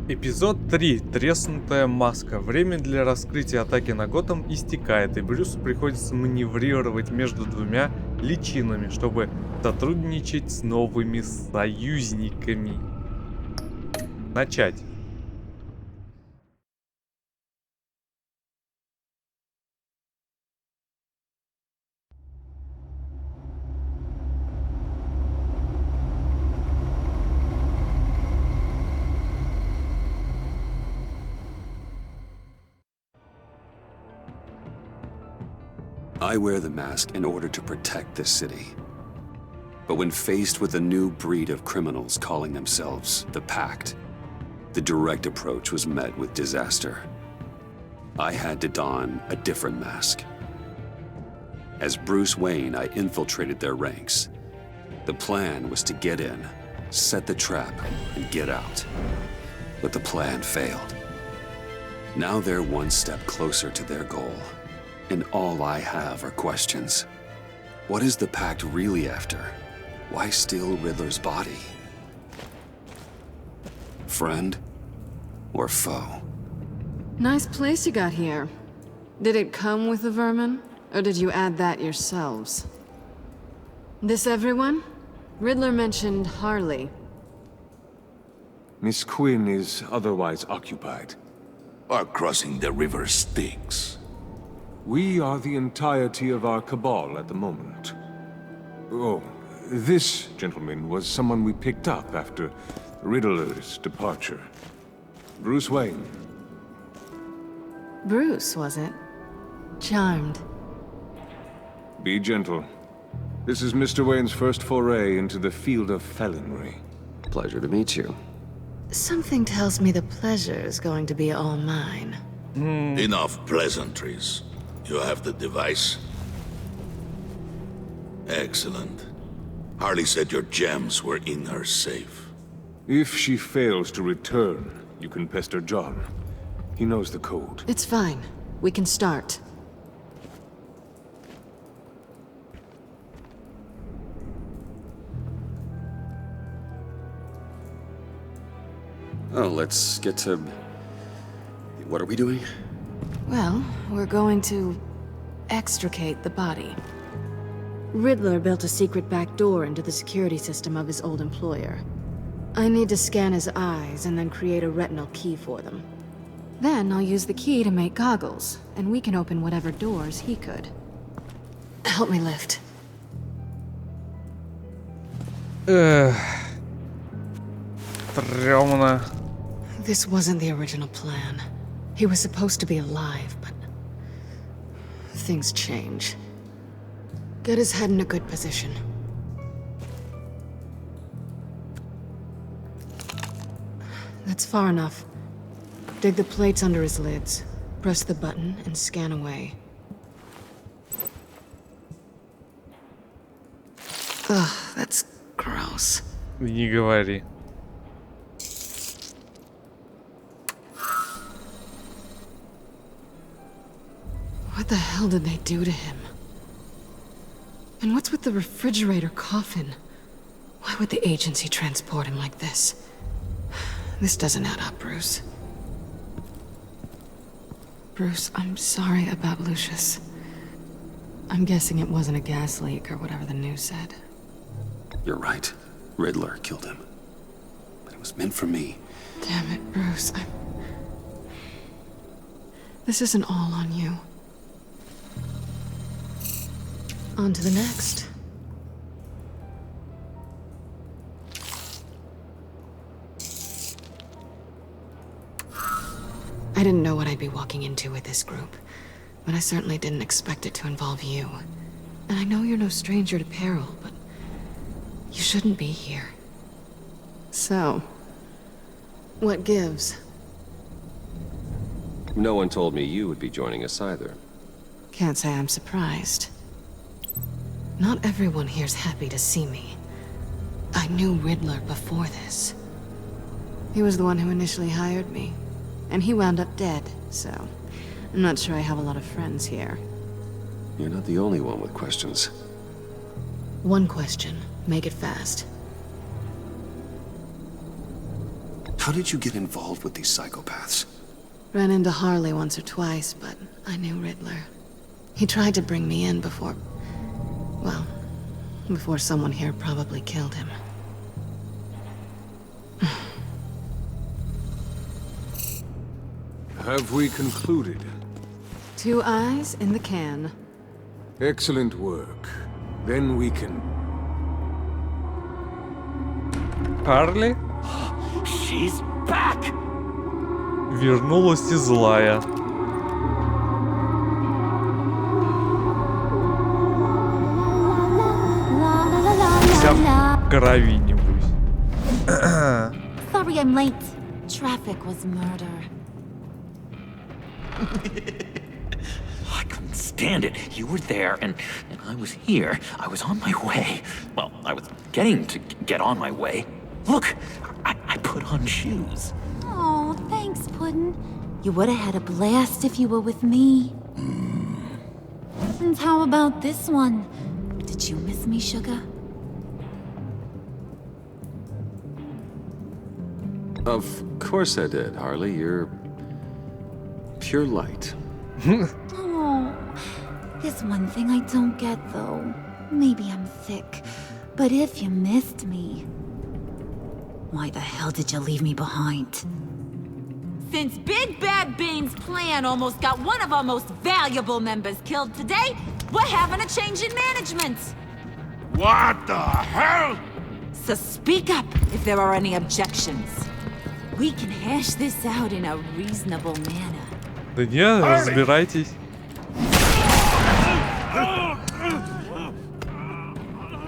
Эпизод 3. Треснутая маска. Время для раскрытия атаки на Готэм истекает, и Брюсу приходится маневрировать между двумя личинами, чтобы сотрудничать с новыми союзниками. Начать. I wear the mask in order to protect this city. But when faced with a new breed of criminals calling themselves the Pact, the direct approach was met with disaster. I had to don a different mask. As Bruce Wayne, I infiltrated their ranks. The plan was to get in, set the trap, and get out. But the plan failed. Now they're one step closer to their goal. And all I have are questions. What is the Pact really after? Why steal Riddler's body? Friend or foe? Nice place you got here. Did it come with the vermin? Or did you add that yourselves? This everyone? Riddler mentioned Harley. Miss Quinn is otherwise occupied. Are crossing the river Styx. We are the entirety of our cabal at the moment. Oh, this gentleman was someone we picked up after Riddler's departure. Bruce Wayne. Bruce, was it? Charmed. Be gentle. This is Mr. Wayne's first foray into the field of felonry. Pleasure to meet you. Something tells me the pleasure is going to be all mine. Enough pleasantries. You have the device? Excellent. Harley said your gems were in her safe. If she fails to return, you can pester John. He knows the code. It's fine. We can start. Oh, let's get to... What are we doing? Well, we're going to extricate the body. Riddler built a secret back door into the security system of his old employer. I need to scan his eyes and then create a retinal key for them. Then I'll use the key to make goggles, and we can open whatever doors he could. Help me lift. Стрёмно. This wasn't the original plan. He was supposed to be alive, but things change. Get his head in a good position. That's far enough. Dig the plates under his lids. Press the button and scan away. Ugh, that's gross. Не говори. What the hell did they do to him? And what's with the refrigerator coffin? Why would the agency transport him like this? This doesn't add up, Bruce. Bruce, I'm sorry about Lucius. I'm guessing it wasn't a gas leak or whatever the news said. You're right. Riddler killed him. But it was meant for me. Damn it, Bruce. This isn't all on you. On to the next. I didn't know what I'd be walking into with this group, but I certainly didn't expect it to involve you. And I know you're no stranger to peril, but you shouldn't be here. So, what gives? No one told me you would be joining us either. Can't say I'm surprised. Not everyone here's happy to see me. I knew Riddler before this. He was the one who initially hired me. And he wound up dead, so I'm not sure I have a lot of friends here. You're not the only one with questions. One question. Make it fast. How did you get involved with these psychopaths? Ran into Harley once or twice, but I knew Riddler. He tried to bring me in before... well, before someone here probably killed him. Have we concluded? 2 eyes in the can. Excellent work. Then we can... Харли She's back! вернулась и злая. Вся в крови, небось. Sorry I'm late. Traffic was murder. I couldn't stand it. You were there, and I was here. I was on my way. Well, I was getting to get on my way. Look, I put on shoes. Oh, thanks, Puddin'. You would have had a blast if you were with me. And how about this one? Did you miss me, sugar? Of course I did, Harley. You're pure light. Oh, there's one thing I don't get, though. Maybe I'm thick, but if you missed me, why the hell did you leave me behind? Since Big Bad Bane's plan almost got one of our most valuable members killed today, we're having a change in management. What the hell? So speak up if there are any objections. We can hash this out in a reasonable manner. Да не, разбирайтесь.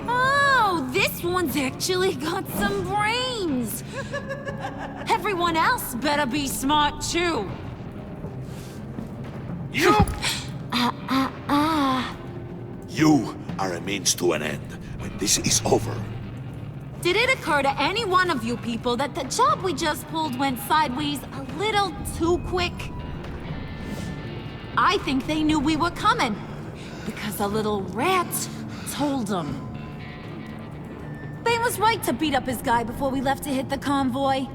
Oh, this one's actually got some brains. Everyone else better be smart too. You? You are a means to an end. When this is over, Did it occur to any one of you people that the job we just pulled went sideways a little too quick? I think they knew we were coming, because a little rat told them. Bane was right to beat up his guy before we left to hit the convoy.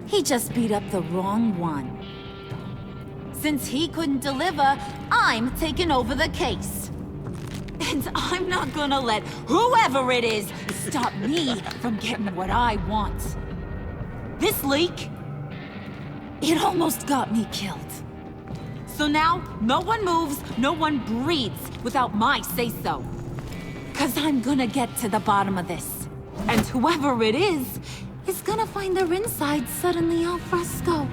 He just beat up the wrong one. Since he couldn't deliver, I'm taking over the case. And I'm not gonna let whoever it is stop me from getting what I want. This leak, it almost got me killed. So now, no one moves, no one breathes without my say-so. 'Cause I'm gonna get to the bottom of this. And whoever it is gonna find their inside suddenly al fresco.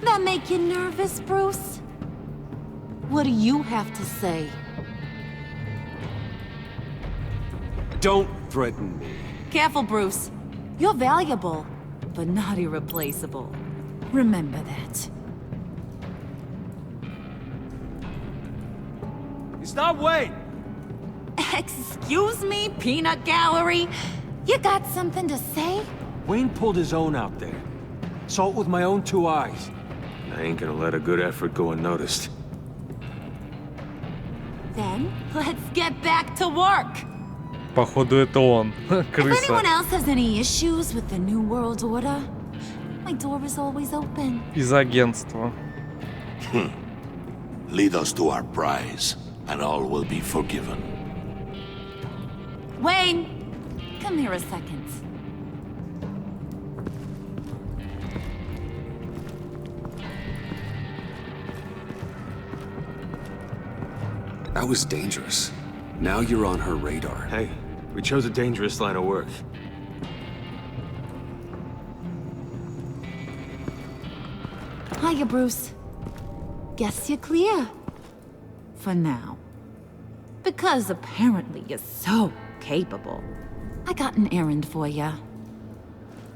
That make you nervous, Bruce? What do you have to say? Don't threaten me. Careful, Bruce. You're valuable, but not irreplaceable. Remember that. Stop, wait! Excuse me, peanut gallery? You got something to say? Wayne pulled his own out there. Saw it with my own 2 eyes. I ain't gonna let a good effort go unnoticed. Then, let's get back to work. Походу это он, If anyone крыса else has any issues with the New World Order, my door is always open. из агентства. lead us to our prize, and all will be forgiven. Wayne, come here a second. That was dangerous. Now you're on her radar. Hey, we chose a dangerous line of work. Hiya, Bruce. Guess you're clear. For now. Because apparently you're so capable. I got an errand for ya.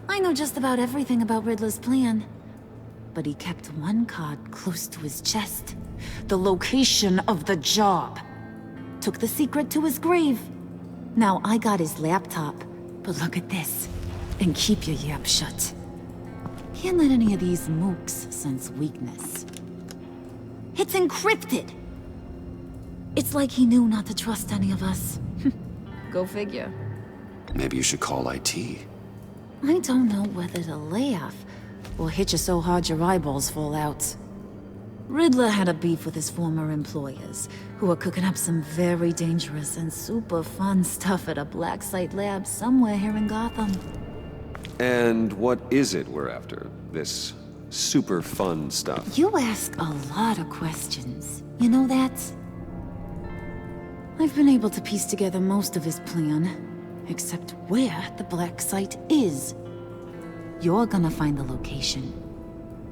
I know just about everything about Riddler's plan. But he kept one card close to his chest. The location of the job. Took the secret to his grave. Now I got his laptop. But look at this. And keep your yap shut. Can't let any of these mooks sense weakness. It's encrypted! It's like he knew not to trust any of us. Go figure. Maybe you should call IT. I don't know whether to laugh or hit you so hard your eyeballs fall out. Riddler had a beef with his former employers, who were cooking up some very dangerous and super fun stuff at a black site lab somewhere here in Gotham. And what is it we're after? This super fun stuff? You ask a lot of questions. You know that? I've been able to piece together most of his plan, except where the black site is. You're gonna find the location.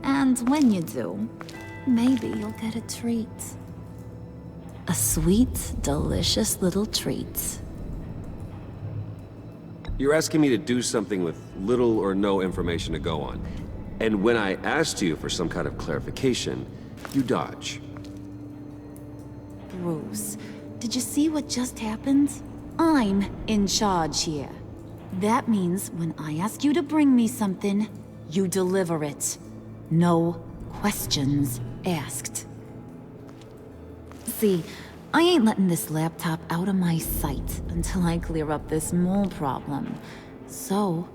And when you do, maybe you'll get a treat. A sweet, delicious little treat. You're asking me to do something with little or no information to go on. And when I asked you for some kind of clarification, you dodge. Bruce, did you see what just happened? I'm in charge here. That means when I ask you to bring me something, you deliver it. No questions asked. See, I ain't letting this laptop out of my sight until I clear up this mole problem. So,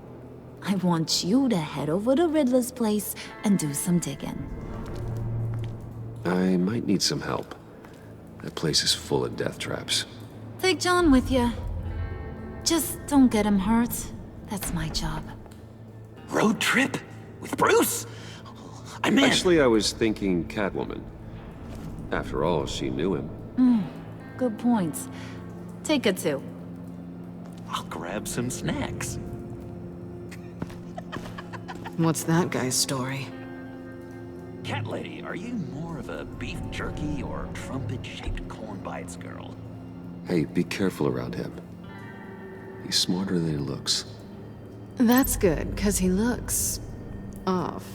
I want you to head over to Riddler's place and do some digging. I might need some help. That place is full of death traps. Take John with you. Just don't get him hurt. That's my job. Road trip? With Bruce? I'm in. Actually, I was thinking Catwoman. After all, she knew him. Good points. Take it too. I'll grab some snacks. What's that guy's story? Cat lady, are you more of a beef jerky or trumpet-shaped corn bites girl? Hey, be careful around him. He's smarter than he looks. That's good, because he looks... off.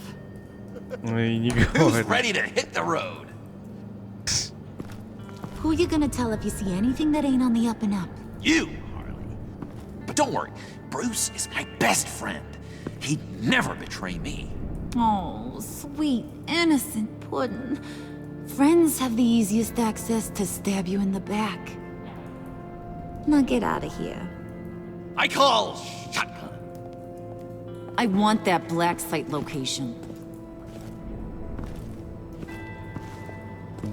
Ну и не Who's говори. ready to hit the road? Who you gonna tell if you see anything that ain't on the up and up? You, Harley. But don't worry, Bruce is my best friend. He'd never betray me. Oh, sweet, innocent puddin'. Friends have the easiest access to stab you in the back. Now get out of here. I call shotgun. I want that black site location.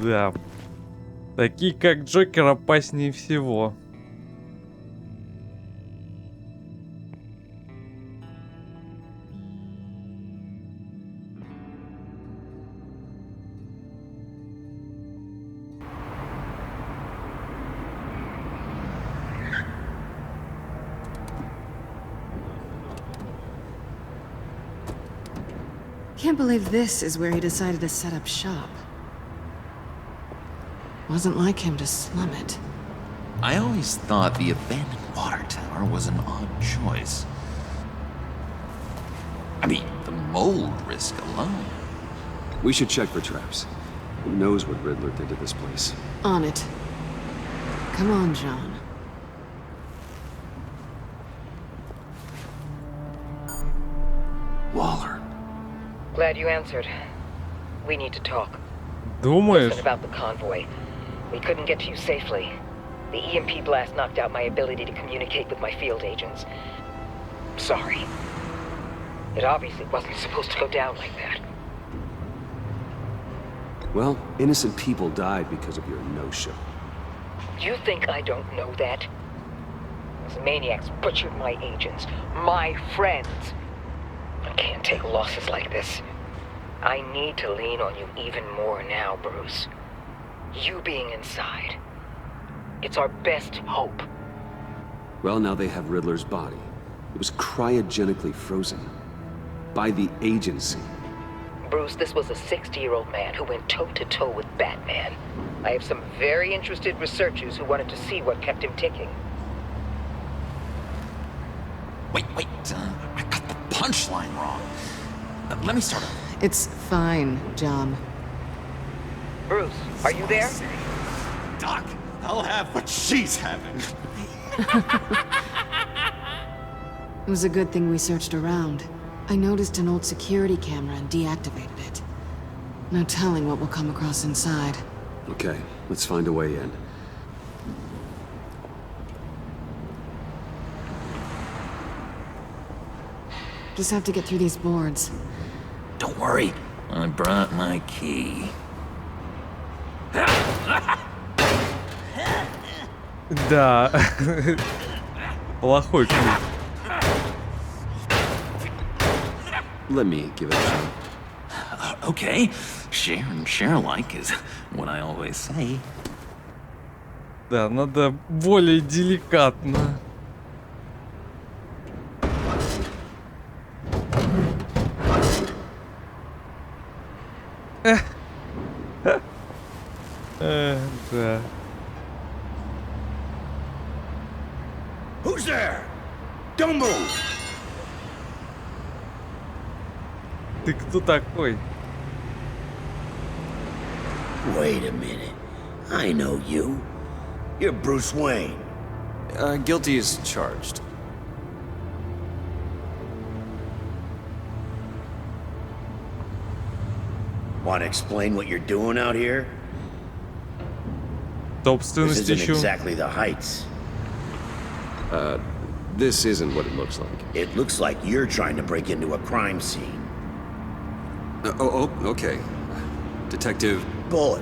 Да. Такие, как Джокер, опаснее всего. Can't believe this is where he decided to set up shop. Wasn't like him to slum it. I always thought the abandoned water tower was an odd choice. I mean, the mold risk alone. We should check for traps. Who knows what Riddler did to this place? On it. Come on, John. Waller. Glad you answered. We need to talk. Думаешь? Listen about the convoy. We couldn't get to you safely. The EMP blast knocked out my ability to communicate with my field agents. Sorry. It obviously wasn't supposed to go down like that. Well, innocent people died because of your no-show. You think I don't know that? Those maniacs butchered my agents, my friends. I can't take losses like this. I need to lean on you even more now, Bruce. You being inside. It's our best hope. Well, now they have Riddler's body. It was cryogenically frozen. By the agency. Bruce, this was a 60-year-old man who went toe-to-toe with Batman. I have some very interested researchers who wanted to see what kept him ticking. Wait, I got the punchline wrong. Let me start over. It's fine, John. Bruce, are you there? Doc, I'll have what she's having. It was a good thing we searched around. I noticed an old security camera and deactivated it. No telling what we'll come across inside. Okay, let's find a way in. Just have to get through these boards. Don't worry, I brought my key. Да. Плохой ключ. Let me give it a shot. Okay, share and share alike is what I always say. Да, надо более деликатно. Да. Who's there? Don't move! Ты кто такой? Wait a minute. I know you. You're Bruce Wayne. Guilty as charged. Want to explain what you're doing out here? This Собственность isn't еще. exactly the Heights. This isn't what it looks like. It looks like you're trying to break into a crime scene. Okay. Detective Bullock.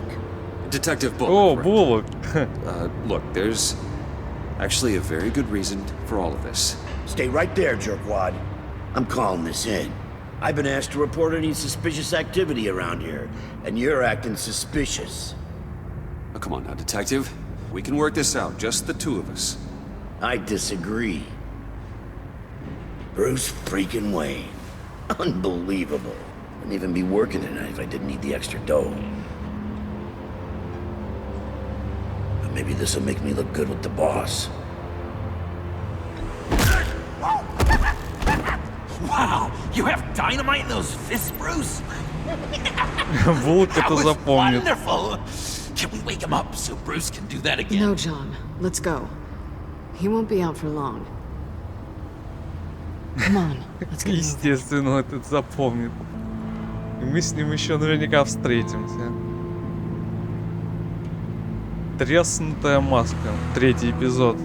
О, Bullock. Буллок. Look, there's actually a very good reason for all of this. Stay right there, jerkwad. I'm calling this in. I've been asked to report any suspicious activity around here, and you're acting suspicious. Oh, come on now, Detective. We can work this out, just the two of us. I disagree. Bruce freaking Wayne. Unbelievable. Wouldn't even be working tonight if I didn't need the extra dough. But maybe this'll make me look good with the boss. Wow, you have dynamite in those fists, Bruce? Буллок That это was запомнит. wonderful. Can we wake him up so Bruce can do that again? No, John. Let's go. He won't be out for long. Come on, let's get moving. Естественно, этот запомнит. И мы с ним еще наверняка встретимся. Треснутая маска. 3-й эпизод.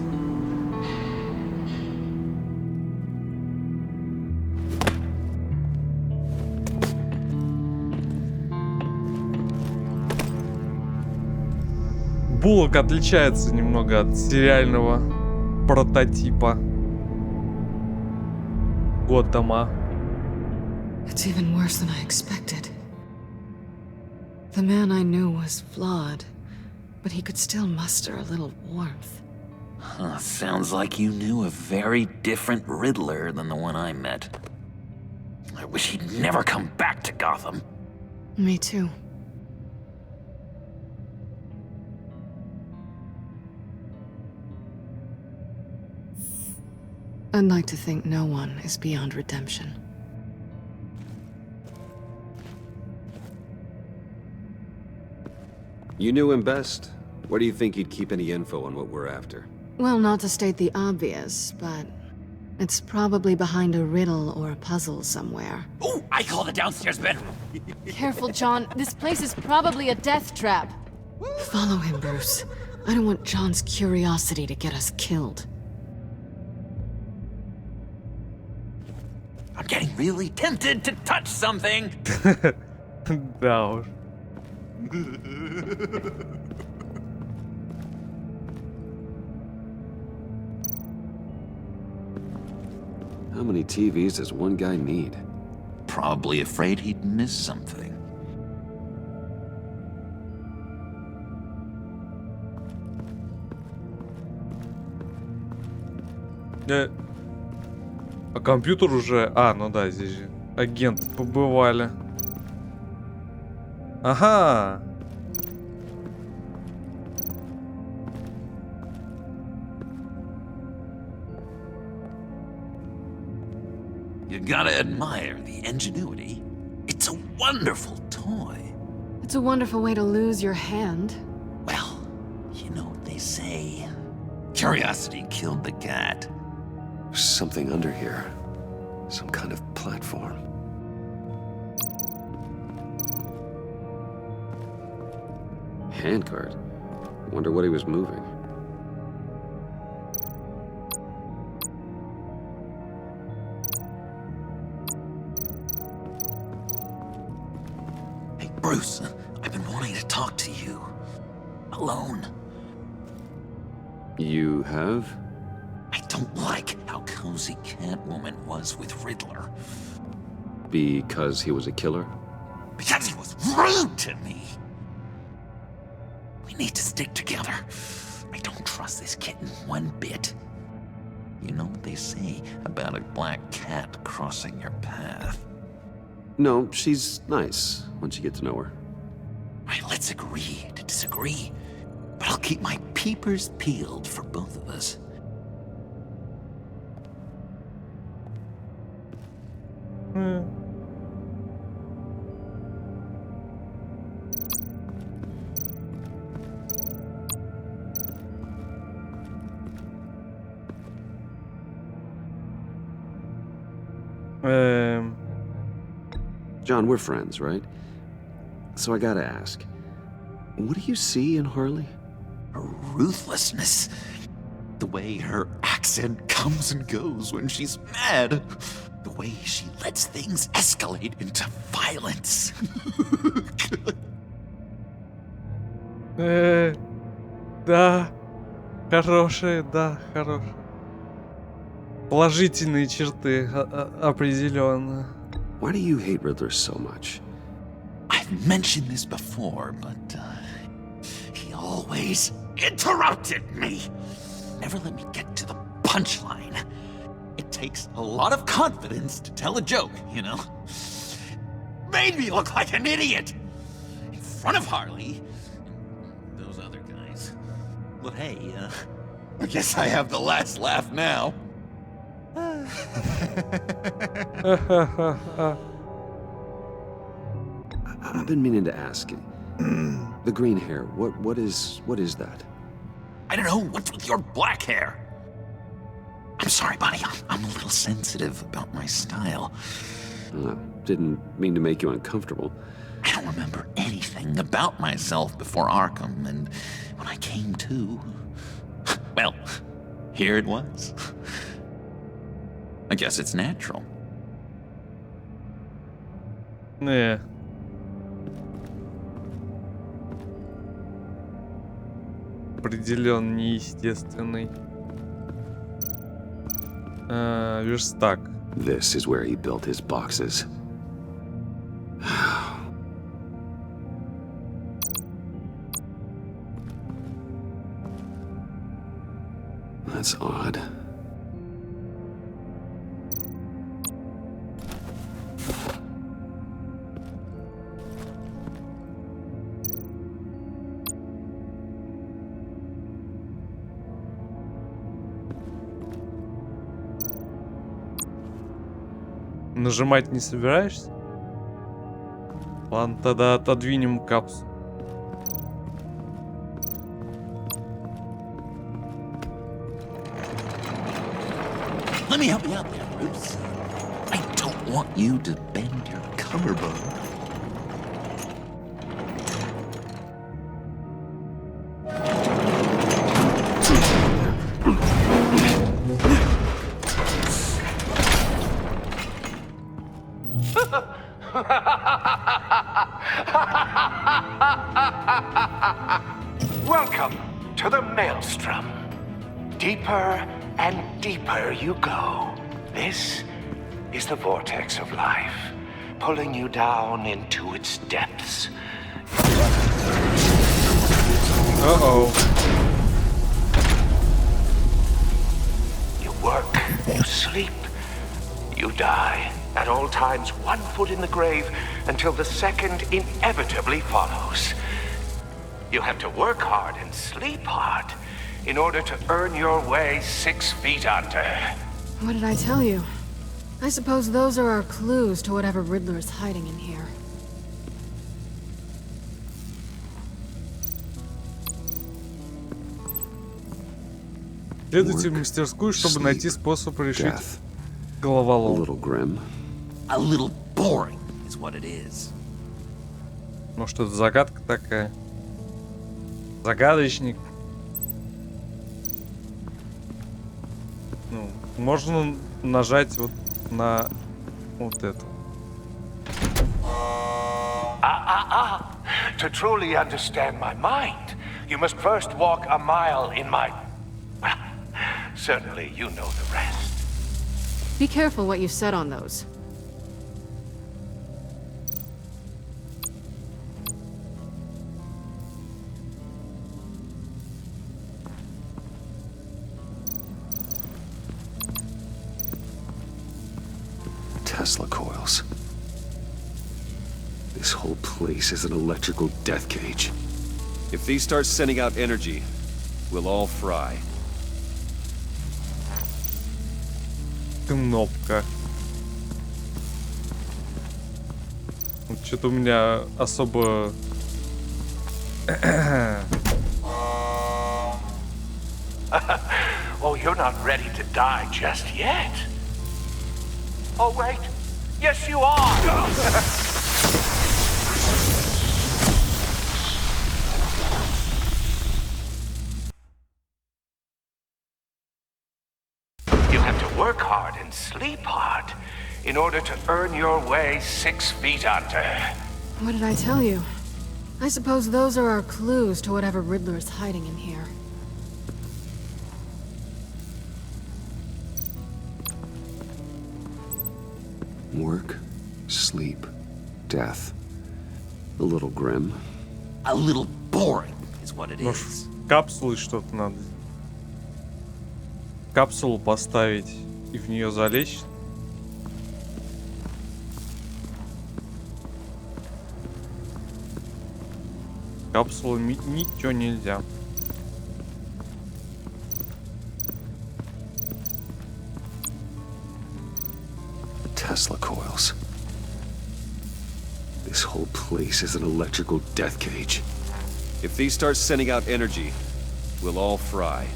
Буллок отличается немного от сериального прототипа Готэма. It's even worse than I expected. The man I knew was flawed, but he could still muster a little warmth. Huh, sounds like you knew a very different Riddler than the one I met. I wish he'd never come back to Gotham. Me too. I'd like to think no one is beyond redemption. You knew him best. Where do you think he'd keep any info on what we're after? Well, not to state the obvious, but it's probably behind a riddle or a puzzle somewhere. Oh, I call the downstairs bedroom. Careful, John. This place is probably a death trap. Follow him, Bruce. I don't want John's curiosity to get us killed. I'm getting really tempted to touch something. Да уж. How many TVs does one guy need? Probably afraid he'd miss something. А компьютер уже... А, ну да, здесь же агенты побывали. Ага. You gotta admire the ingenuity. It's a wonderful toy. It's a wonderful way to lose your hand. Well, you know what they say. Curiosity killed the cat. There's something under here. Some kind of platform. Handcart. Wonder what he was moving. Bruce, I've been wanting to talk to you. Alone. You have? I don't like how cozy Catwoman was with Riddler. Because he was a killer? Because he was rude to me. We need to stick together. I don't trust this kitten one bit. You know what they say about a black cat crossing your path? No, she's nice once you get to know her. Right, let's agree to disagree. But I'll keep my peepers peeled for both of us. John, we're friends, right? So I gotta ask, what do you see in Harley? Her ruthlessness. The way her accent comes and goes when she's mad. The way she lets things escalate into violence. Да. Хорошие, да, хорошие. Положительные черты, определенно. Why do you hate Riddler so much? I've mentioned this before, but he always interrupted me. Never let me get to the punchline. It takes a lot of confidence to tell a joke, you know? Made me look like an idiot in front of Harley and those other guys. But hey, I guess I have the last laugh now. I've been meaning to ask you. The green hair, what is that? I don't know, what's with your black hair? I'm sorry, buddy, I'm a little sensitive about my style. Didn't mean to make you uncomfortable. I don't remember anything about myself before Arkham, and when I came to, well, here it was. I guess it's natural. Не. Определенно неестественный. Верстак. This is where he built his boxes. That's odd. Нажимать не собираешься? Ладно, тогда отодвинем капсулу. Let me help you out there, Bruce. I don't want you to bend your collarbone. Welcome to the Maelstrom. Deeper and deeper you go. This is the vortex of life, pulling you down into its depths. Uh-oh. You work, you sleep, you die. At all times, one foot in the grave until the second inevitably follows. You have to work hard and sleep hard in order to earn your way 6 feet under. What did I tell you? I suppose those are our clues to whatever Riddler is hiding in here. Следуйте в мастерскую, чтобы найти способ решить A головоломку. little grim. A little boring is what it is. Может, это загадка такая? Загадочник. Ну, можно нажать вот на вот это. To truly understand my mind, you must first walk a mile in my... Well, certainly you know the rest. Be careful what you said on those. Tesla coils. This whole place is an electrical death cage. If these start sending out energy, we'll all fry. Кнопка. Что-то у меня особо... Oh, you're not ready to die just yet. Oh, wait. Yes, you are! You have to work hard and sleep hard in order to earn your way 6 feet under. What did I tell you? I suppose those are our clues to whatever Riddler is hiding in here. Work, sleep, death. A little grim. A little boring is what it Может, is. капсулы что-то надо. Капсулу поставить и в нее залечь. Капсулами ничего нельзя. Tesla coils. This whole place is an electrical death cage. If these start sending out energy, we'll all fry.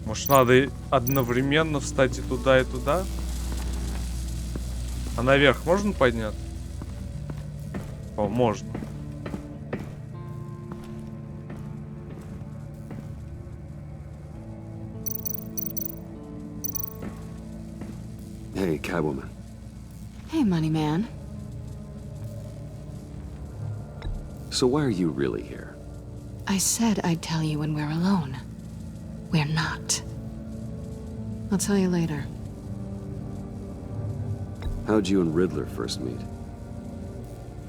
Может, надо одновременно встать и туда, и туда? А наверх можно подняться? О, можно. Hey, Catwoman. Hey, money man. So why are you really here? I said I'd tell you when we're alone. We're not. I'll tell you later. How'd you and Riddler first meet?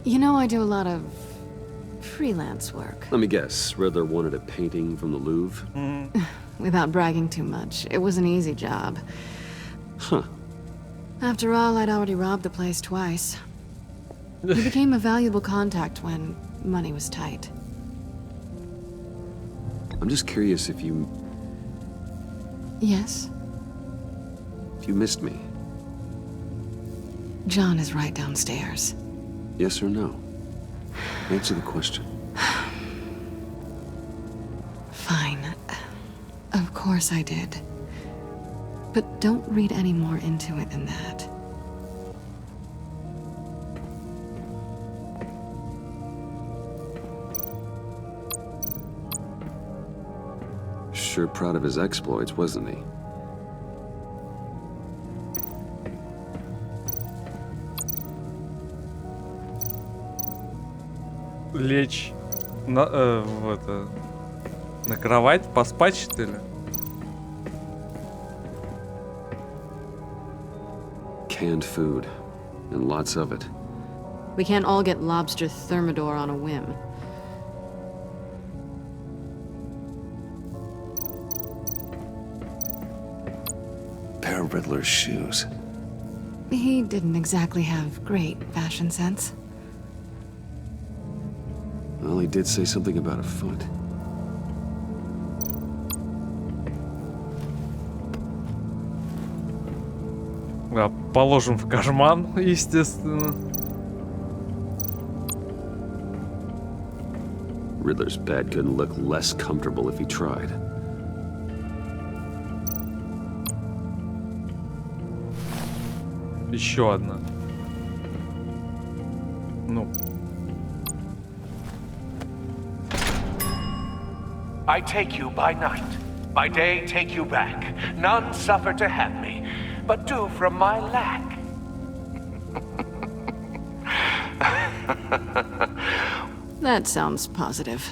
You know, I do a lot of freelance work. Let me guess, Riddler wanted a painting from the Louvre? Without bragging too much, it was an easy job. Huh. After all, I'd already robbed the place twice. He became a valuable contact when money was tight. I'm just curious if you Yes? missed me. John is right downstairs. Yes or no? Answer the question. Fine. Of course I did. But don't read any more into it than that. Sure proud of his exploits, wasn't he? Лечь на кровать, поспать, что ли? Canned food, and lots of it. We can't all get lobster thermidor on a whim. Pair of Riddler's shoes. He didn't exactly have great fashion sense. Well, he did say something about a foot. Да, положим в карман, естественно. Riddler's bed couldn't look less comfortable if he tried. Еще одна. Ну. I take you by night. By day, take you back. None suffer to have me, but do from my lack. That sounds positive.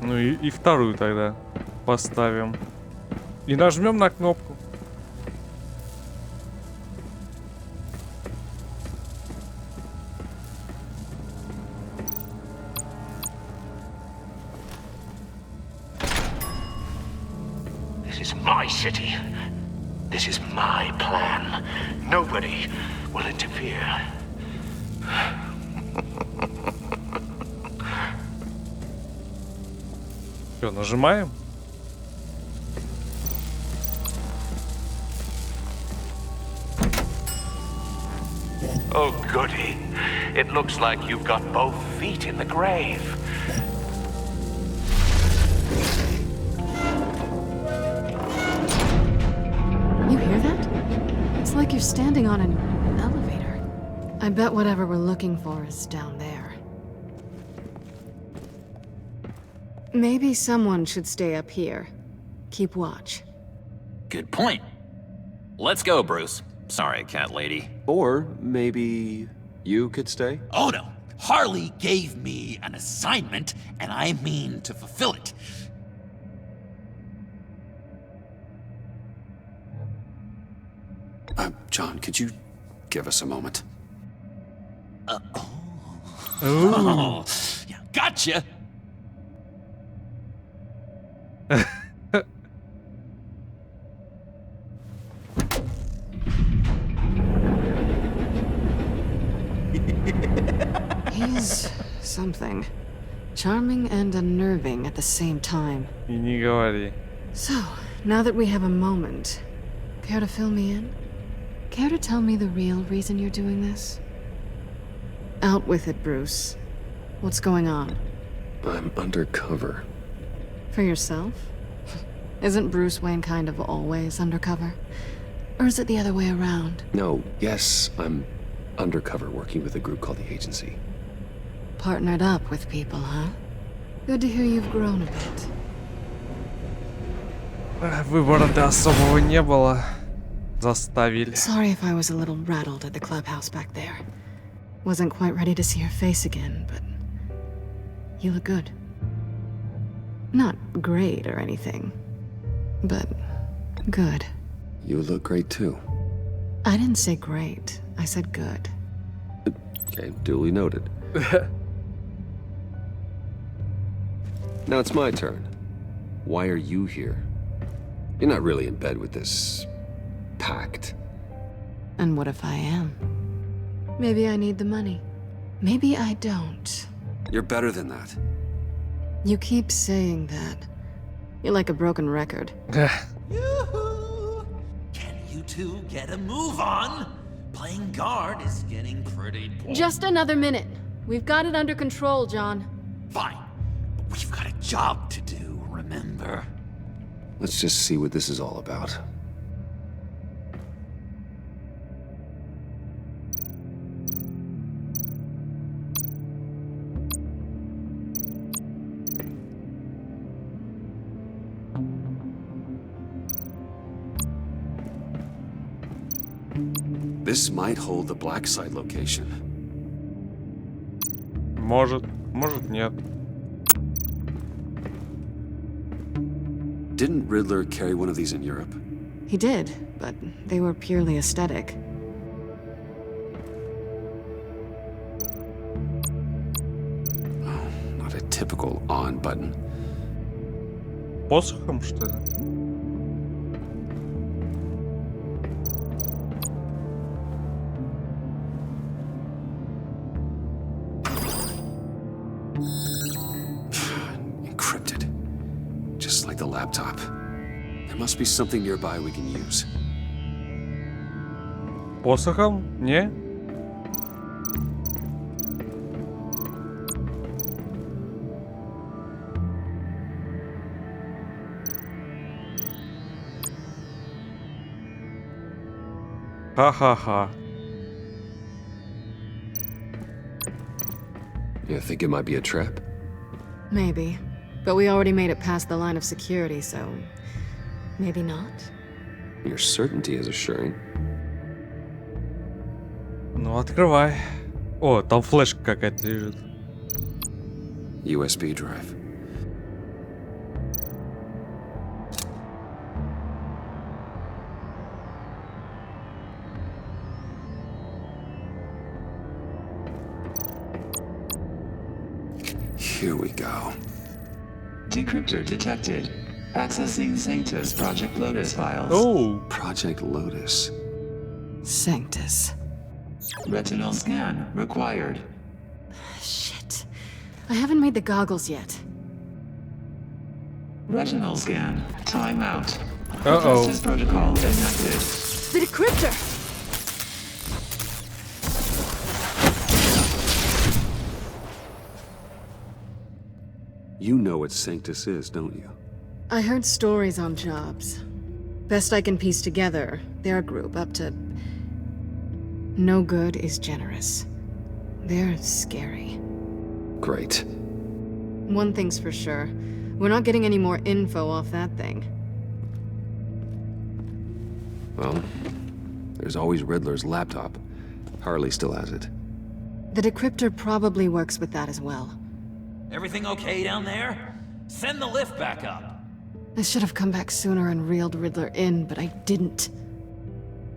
Ну и вторую тогда поставим. И нажмем на кнопку. This is my city. This is my plan. Nobody will interfere. Все, нажимаем. Oh, goody. It looks like you've got both feet in the grave. You hear that? It's like you're standing on an elevator. I bet whatever we're looking for is down there. Maybe someone should stay up here. Keep watch. Good point. Let's go, Bruce. Sorry, cat lady. Or maybe you could stay? Oh no. Harley gave me an assignment, and I mean to fulfill it. John, could you give us a moment? Oh, yeah, gotcha. He's something. Charming and unnerving at the same time. И не говори. So, now that we have a moment, care to fill me in? Care to tell me the real reason you're doing this? Out with it, Bruce. What's going on? I'm undercover. For yourself? Isn't Bruce Wayne kind of always undercover? Or is it the other way around? No, yes, I'm undercover working with a group called the Agency. Partnered up with people, huh? Good to hear you've grown a bit. Выбора-то особого не было. Заставили. Sorry if I was a little rattled at the clubhouse back there. Wasn't quite ready to see your face again, but you look good. Not great or anything, but good. You look great too. I didn't say great. I said good. Okay, duly noted. Now it's my turn. Why are you here? You're not really in bed with this pact. And what if I am? Maybe I need the money. Maybe I don't. You're better than that. You keep saying that. You're like a broken record. Yoo-hoo! Can you two get a move on? Playing guard is getting pretty boring. Just another minute. We've got it under control, John. Fine. But we've got a job to do, remember? Let's just see what this is all about. This might hold the black site location. Может, может нет. Didn't Riddler carry one of these in Europe? He did, but they were purely aesthetic. Oh, not a typical on button. Посохом, что ли? Encrypted. Just like the laptop. There must be something nearby we can use. Посохом? Не? Ха-ха-ха. You think it might be a trap? Maybe. But we already made it past the line of security, so... maybe not? Your certainty is assuring. Ну, открывай. О, там флешка какая-то лежит. USB drive. Here we go. Decryptor detected. Accessing Sanctus Project Lotus files. Oh! Project Lotus. Sanctus. Retinal scan required. Shit. I haven't made the goggles yet. Retinal scan. Timeout. Uh-oh. Justice protocol enacted. The decryptor! You know what Sanctus is, don't you? I heard stories on jobs. Best I can piece together, their group up to... no good is generous. They're scary. Great. One thing's for sure. We're not getting any more info off that thing. Well, there's always Riddler's laptop. Harley still has it. The decryptor probably works with that as well. Everything okay down there? Send the lift back up. I should have come back sooner and reeled Riddler in, but I didn't.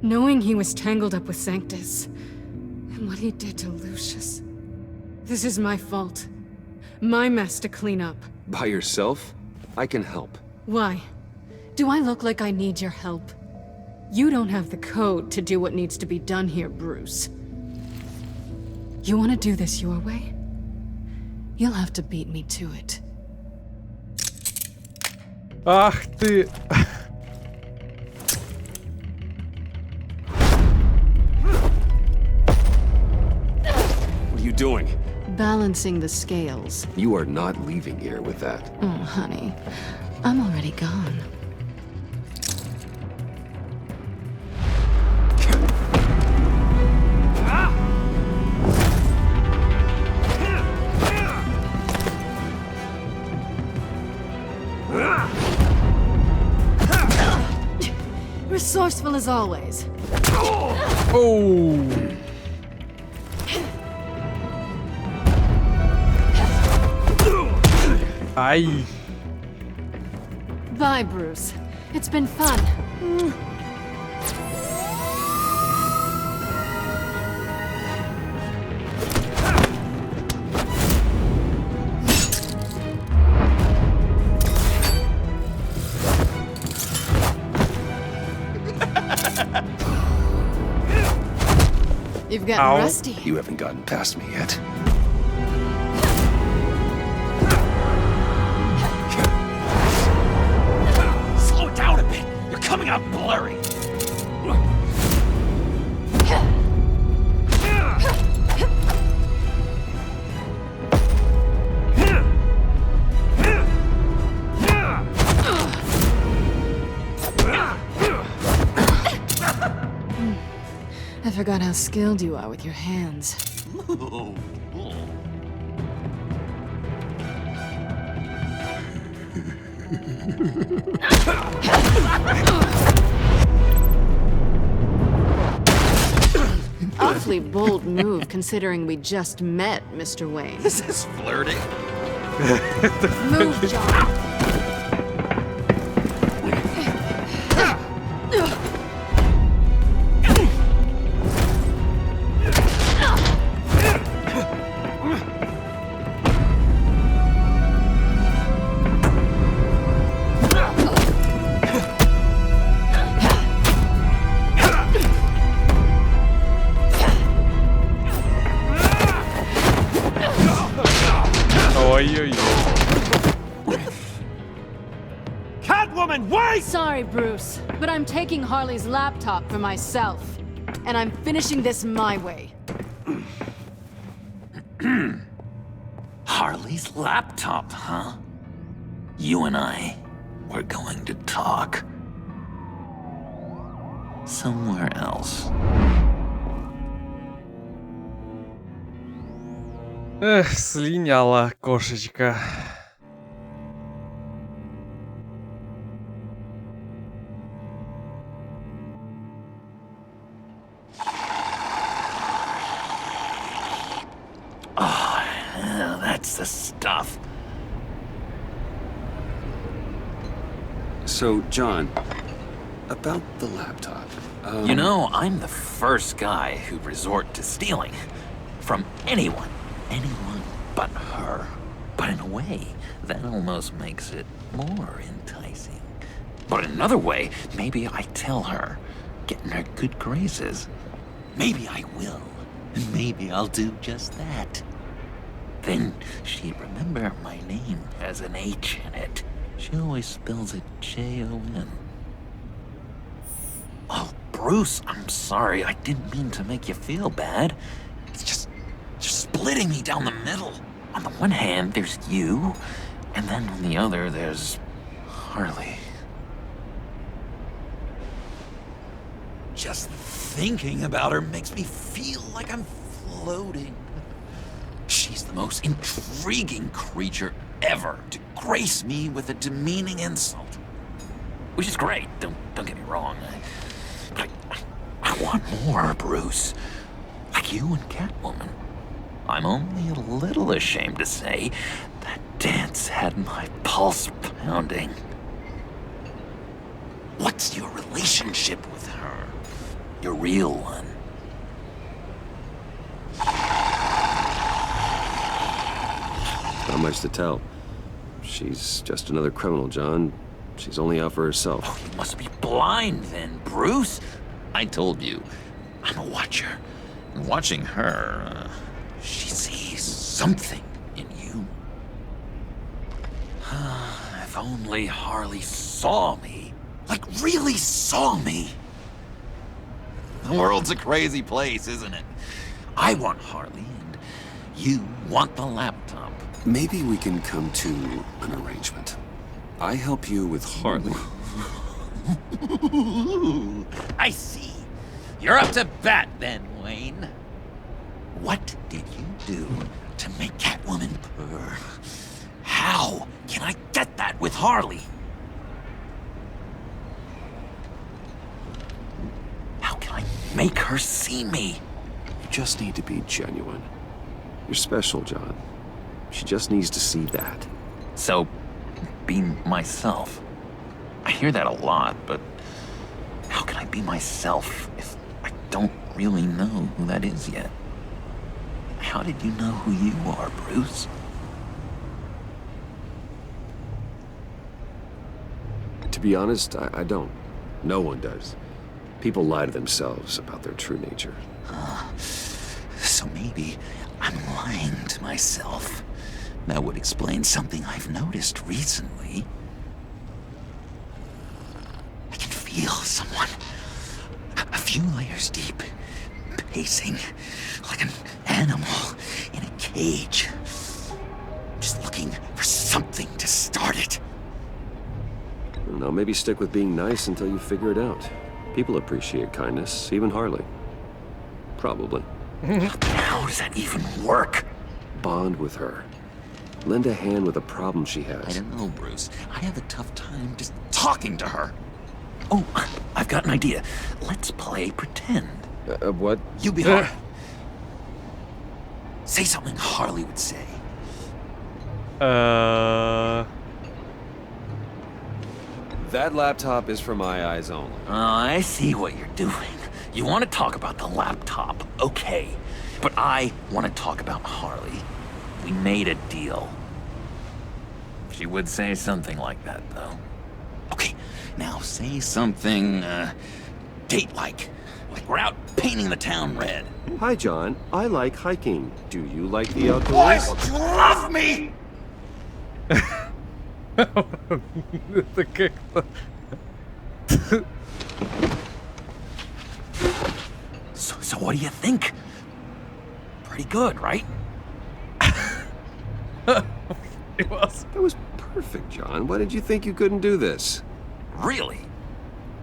Knowing he was tangled up with Sanctus, and what he did to Lucius. This is my fault. My mess to clean up. By yourself? I can help. Why? Do I look like I need your help? You don't have the code to do what needs to be done here, Bruce. You want to do this your way? You'll have to beat me to it. Ах ты! What are you doing? Balancing the scales. You are not leaving here with that. Oh, honey. I'm already gone. Resourceful as always. Oh! Ай! Bye, Bruce. It's been fun. You've gotten rusty. You haven't gotten past me yet. Slow down a bit. You're coming out blurry. I forgot how skilled you are with your hands. Awfully bold move considering we just met, Mr. Wayne. This is flirting. Move, John. Catwoman, wait! Sorry, Bruce, but I'm taking Harley's laptop for myself. And I'm finishing this my way. Harley's laptop, huh? You and I, we're going to talk. Somewhere else. Эх, слиняла кошечка. That's the stuff. So, John, about the laptop. You know, I'm the first guy who'd resort to stealing. From anyone. Anyone but her. But in a way, that almost makes it more enticing. But in another way, maybe I tell her, get in her good graces. Maybe I will. And maybe I'll do just that. Then she'd remember my name as an H in it. She always spells it Jon. Oh, Bruce, I'm sorry. I didn't mean to make you feel bad. It's just splitting me down the middle. On the one hand, there's you, and then on the other, there's Harley. Just thinking about her makes me feel like I'm floating. She's the most intriguing creature ever to grace me with a demeaning insult. Which is great, don't get me wrong. But I want more, Bruce. Like you and Catwoman. I'm only a little ashamed to say that dance had my pulse pounding. What's your relationship with her? Your real one? Not much to tell. She's just another criminal, John. She's only out for herself. Oh, you must be blind then, Bruce. I told you, I'm a watcher. And watching her, she sees something in you. If only Harley saw me. Like, really saw me. The world's a crazy place, isn't it? I want Harley, and you want the laptop. Maybe we can come to an arrangement. I help you with Harley. I see. You're up to bat then, Wayne. What did you do to make Catwoman purr? How can I get that with Harley? How can I make her see me? You just need to be genuine. You're special, John. She just needs to see that. So, be myself. I hear that a lot, but how can I be myself if I don't really know who that is yet? How did you know who you are, Bruce? To be honest, I don't. No one does. People lie to themselves about their true nature. So maybe I'm lying to myself. That would explain something I've noticed recently. I can feel someone a few layers deep, pacing like an animal in a cage. Just looking for something to start it. Now, maybe stick with being nice until you figure it out. People appreciate kindness, even Harley. Probably. How does that even work? Bond with her. Lend a hand with a problem she has. I don't know, Bruce. I have a tough time just talking to her. Oh, I've got an idea. Let's play pretend. What? You be Harley. Say something Harley would say. That laptop is for my eyes only. I see what you're doing. You want to talk about the laptop, okay. But I want to talk about Harley. We made a deal. She would say something like that, though. Okay, now say something, date-like. Like we're out painting the town red. Hi, John. I like hiking. Do you like the outdoors? Why don't you love me? Это как-то... So what do you think? Pretty good, right? It was. That was perfect, John. Why did you think you couldn't do this? Really?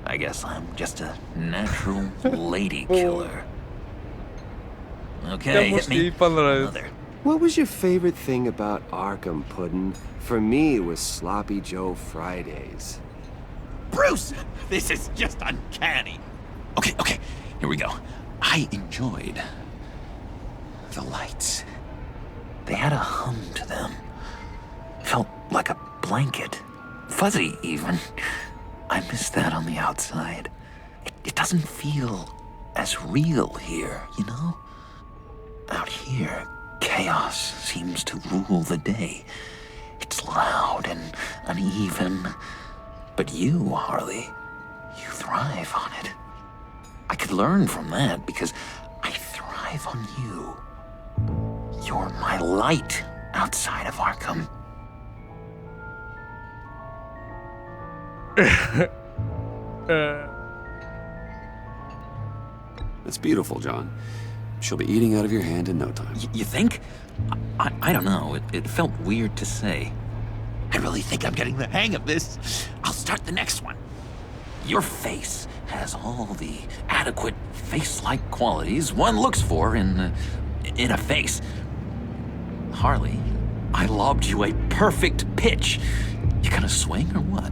I guess I'm just a natural lady killer. Okay, hit me. Ей понравится. Another What was your favorite thing about Arkham, Puddin'? For me, it was Sloppy Joe Fridays. Bruce! This is just uncanny. Okay, here we go. I enjoyed the lights. They had a hum to them. Felt like a blanket. Fuzzy, even. I miss that on the outside. It doesn't feel as real here, you know? Out here, chaos seems to rule the day. It's loud and uneven. But you, Harley, you thrive on it. I could learn from that because I thrive on you. You're my light outside of Arkham. It's beautiful, John. She'll be eating out of your hand in no time. You think? I don't know. It felt weird to say. I really think I'm getting the hang of this. I'll start the next one. Your face has all the adequate face-like qualities one looks for in a face. Harley, I lobbed you a perfect pitch. You gonna swing or what?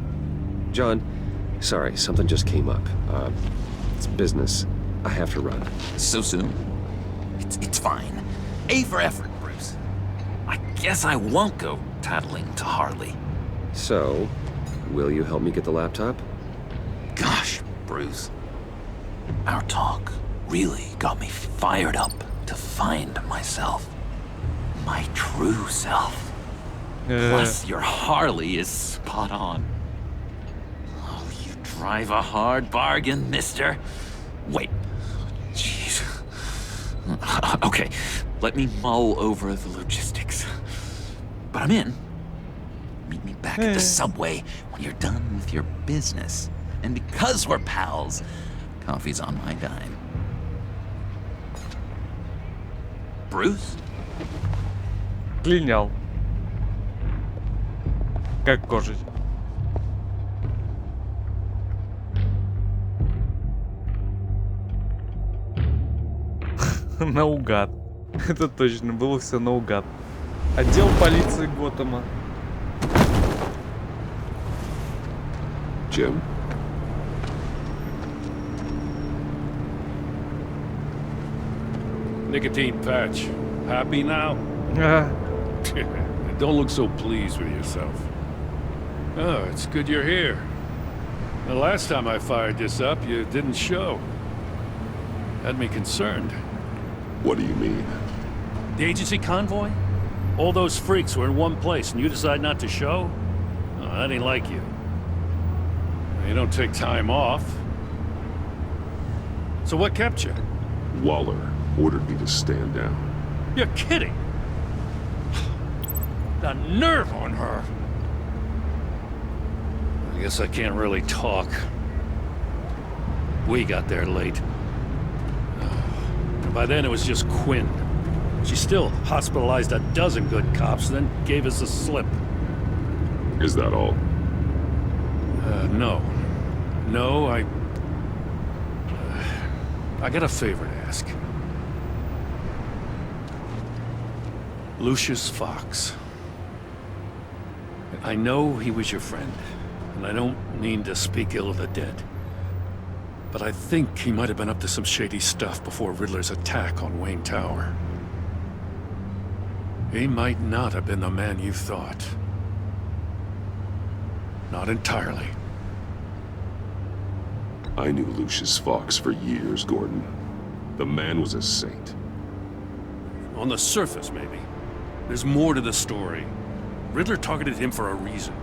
John, sorry, something just came up. It's business. I have to run. So soon? It's fine. A for effort, Bruce. I guess I won't go tattling to Harley. So, will you help me get the laptop? Gosh, Bruce. Our talk really got me fired up to find myself. My true self. Plus, your Harley is spot on. Oh, you drive a hard bargain, mister. Wait. Jeez. Okay, let me mull over the logistics. But I'm in. Meet me back at the subway when you're done with your business. And because we're pals, coffee's on my dime. Bruce? Клинял. Как кожить. Наугад. Это точно, было все наугад. Отдел полиции Готэма. Jim? Nicotine patch. Happy now? Don't look so pleased with yourself. Oh, it's good you're here. The last time I fired this up, you didn't show. Had me concerned. What do you mean? The agency convoy? All those freaks were in one place and you decide not to show? Oh, that ain't like you. You don't take time off. So what kept you? Waller ordered me to stand down. You're kidding! The nerve on her! I guess I can't really talk. We got there late. And by then it was just Quinn. She still hospitalized a dozen good cops, then gave us a slip. Is that all? No. No, I got a favor to ask. Lucius Fox. I know he was your friend, and I don't mean to speak ill of the dead. But I think he might have been up to some shady stuff before Riddler's attack on Wayne Tower. He might not have been the man you thought. Not entirely. I knew Lucius Fox for years, Gordon. The man was a saint. On the surface, maybe. There's more to the story. Riddler targeted him for a reason.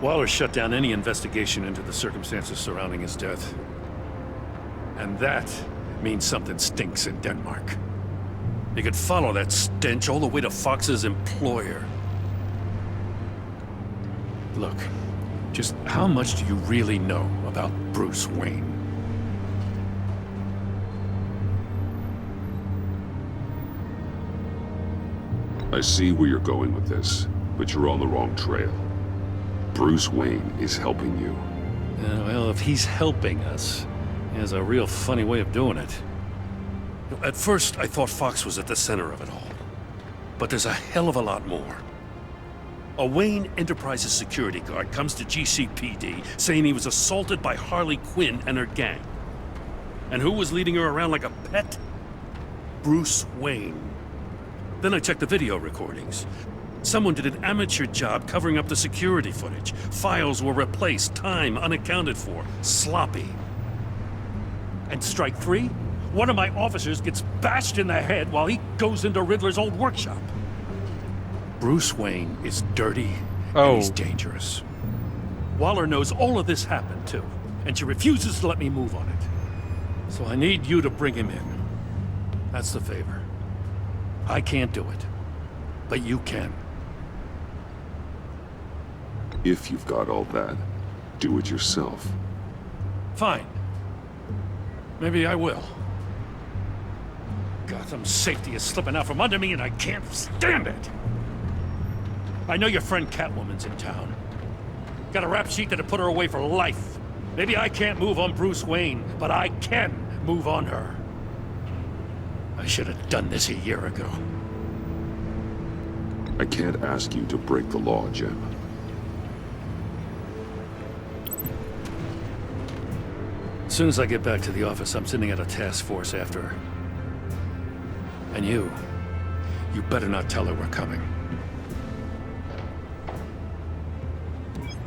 Waller shut down any investigation into the circumstances surrounding his death. And that means something stinks in Denmark. You could follow that stench all the way to Fox's employer. Look, just how much do you really know about Bruce Wayne? I see where you're going with this, but you're on the wrong trail. Bruce Wayne is helping you. Well, if he's helping us, he has a real funny way of doing it. At first, I thought Fox was at the center of it all. But there's a hell of a lot more. A Wayne Enterprises security guard comes to GCPD saying he was assaulted by Harley Quinn and her gang. And who was leading her around like a pet? Bruce Wayne. Then I checked the video recordings. Someone did an amateur job covering up the security footage. Files were replaced, time unaccounted for, sloppy. And strike three? One of my officers gets bashed in the head while he goes into Riddler's old workshop. Bruce Wayne is dirty and he's dangerous. Waller knows all of this happened too, and she refuses to let me move on it. So I need you to bring him in. That's the favor. I can't do it, but you can. If you've got all that, do it yourself. Fine. Maybe I will. Gotham's safety is slipping out from under me and I can't stand it! I know your friend Catwoman's in town. Got a rap sheet that'll put her away for life. Maybe I can't move on Bruce Wayne, but I can move on her. I should have done this a year ago. I can't ask you to break the law, Jim. As soon as I get back to the office, I'm sending out a task force after her. And you better not tell her we're coming.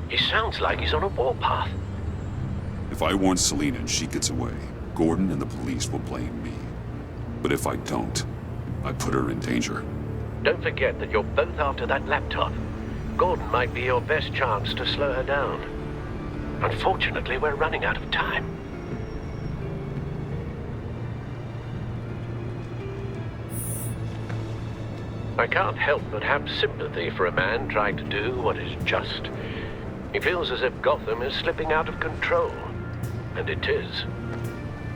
He sounds like he's on a warpath. If I warn Selina and she gets away, Gordon and the police will blame me. But if I don't, I put her in danger. Don't forget that you're both after that laptop. Gordon might be your best chance to slow her down. Unfortunately, we're running out of time. I can't help but have sympathy for a man trying to do what is just. He feels as if Gotham is slipping out of control. And it is.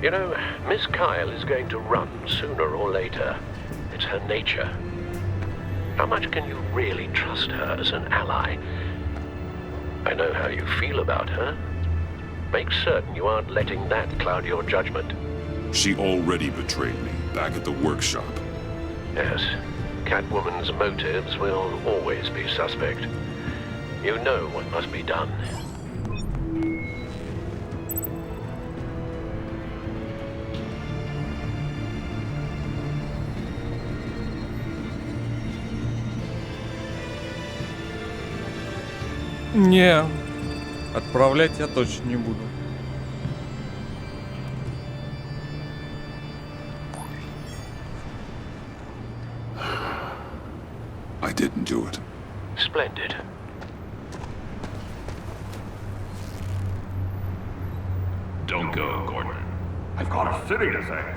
You know, Miss Kyle is going to run sooner or later. It's her nature. How much can you really trust her as an ally? I know how you feel about her. Make certain you aren't letting that cloud your judgment. She already betrayed me back at the workshop. Yes. Catwoman's motives will always be suspect. You know what must be done. Не, отправлять я точно не буду. I didn't do it. Splendid. Don't go, Gordon. I've got a city to save.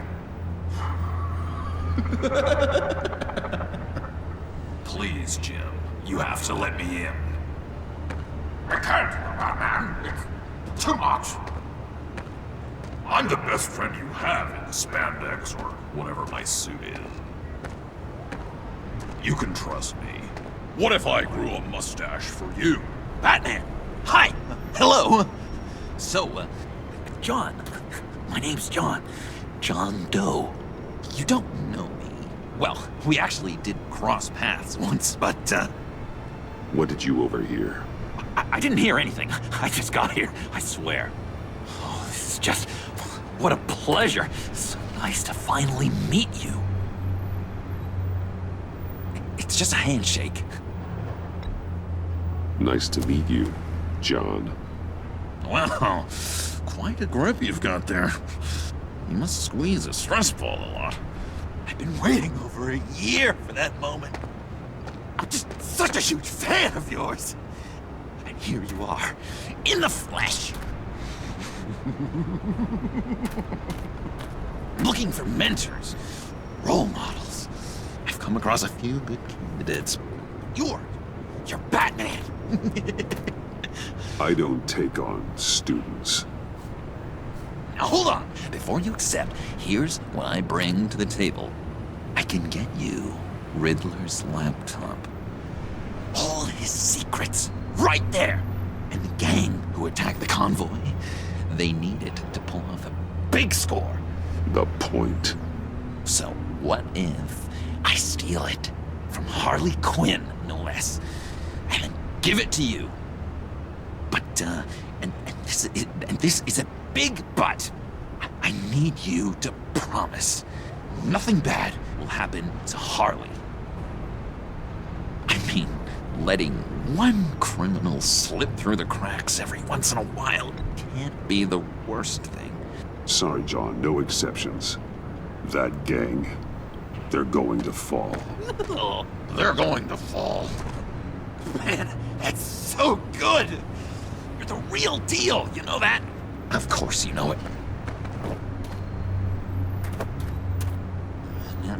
Please, Jim. You have to let me in. I can't, Batman. It's too much. I'm the best friend you have in the spandex or whatever my suit is. You can trust me. What if I grew a mustache for you? Batman! Hi! Hello! So, John. My name's John. John Doe. You don't know me. Well, we actually did cross paths once, but, What did you overhear? I didn't hear anything. I just got here, I swear. Oh, this is just... what a pleasure. So nice to finally meet you. It's just a handshake. Nice to meet you, John. Wow, quite a grip you've got there. You must squeeze a stress ball a lot. I've been waiting over a year for that moment. I'm just such a huge fan of yours. And here you are, in the flesh. Looking for mentors, role models. I've come across a few good candidates. You're Batman. I don't take on students. Now hold on. Before you accept, here's what I bring to the table. I can get you Riddler's laptop. All his secrets, right there. And the gang who attacked the convoy, they need it to pull off a big score. The point? So what if I steal it from Harley Quinn, no less, and then give it to you? But, and this is a big but. I need you to promise nothing bad will happen to Harley. I mean, letting one criminal slip through the cracks every once in a while can't be the worst thing. Sorry, John, no exceptions. That gang, they're going to fall. Oh, they're going to fall. Man, that's so good! You're the real deal, you know that? Of course you know it.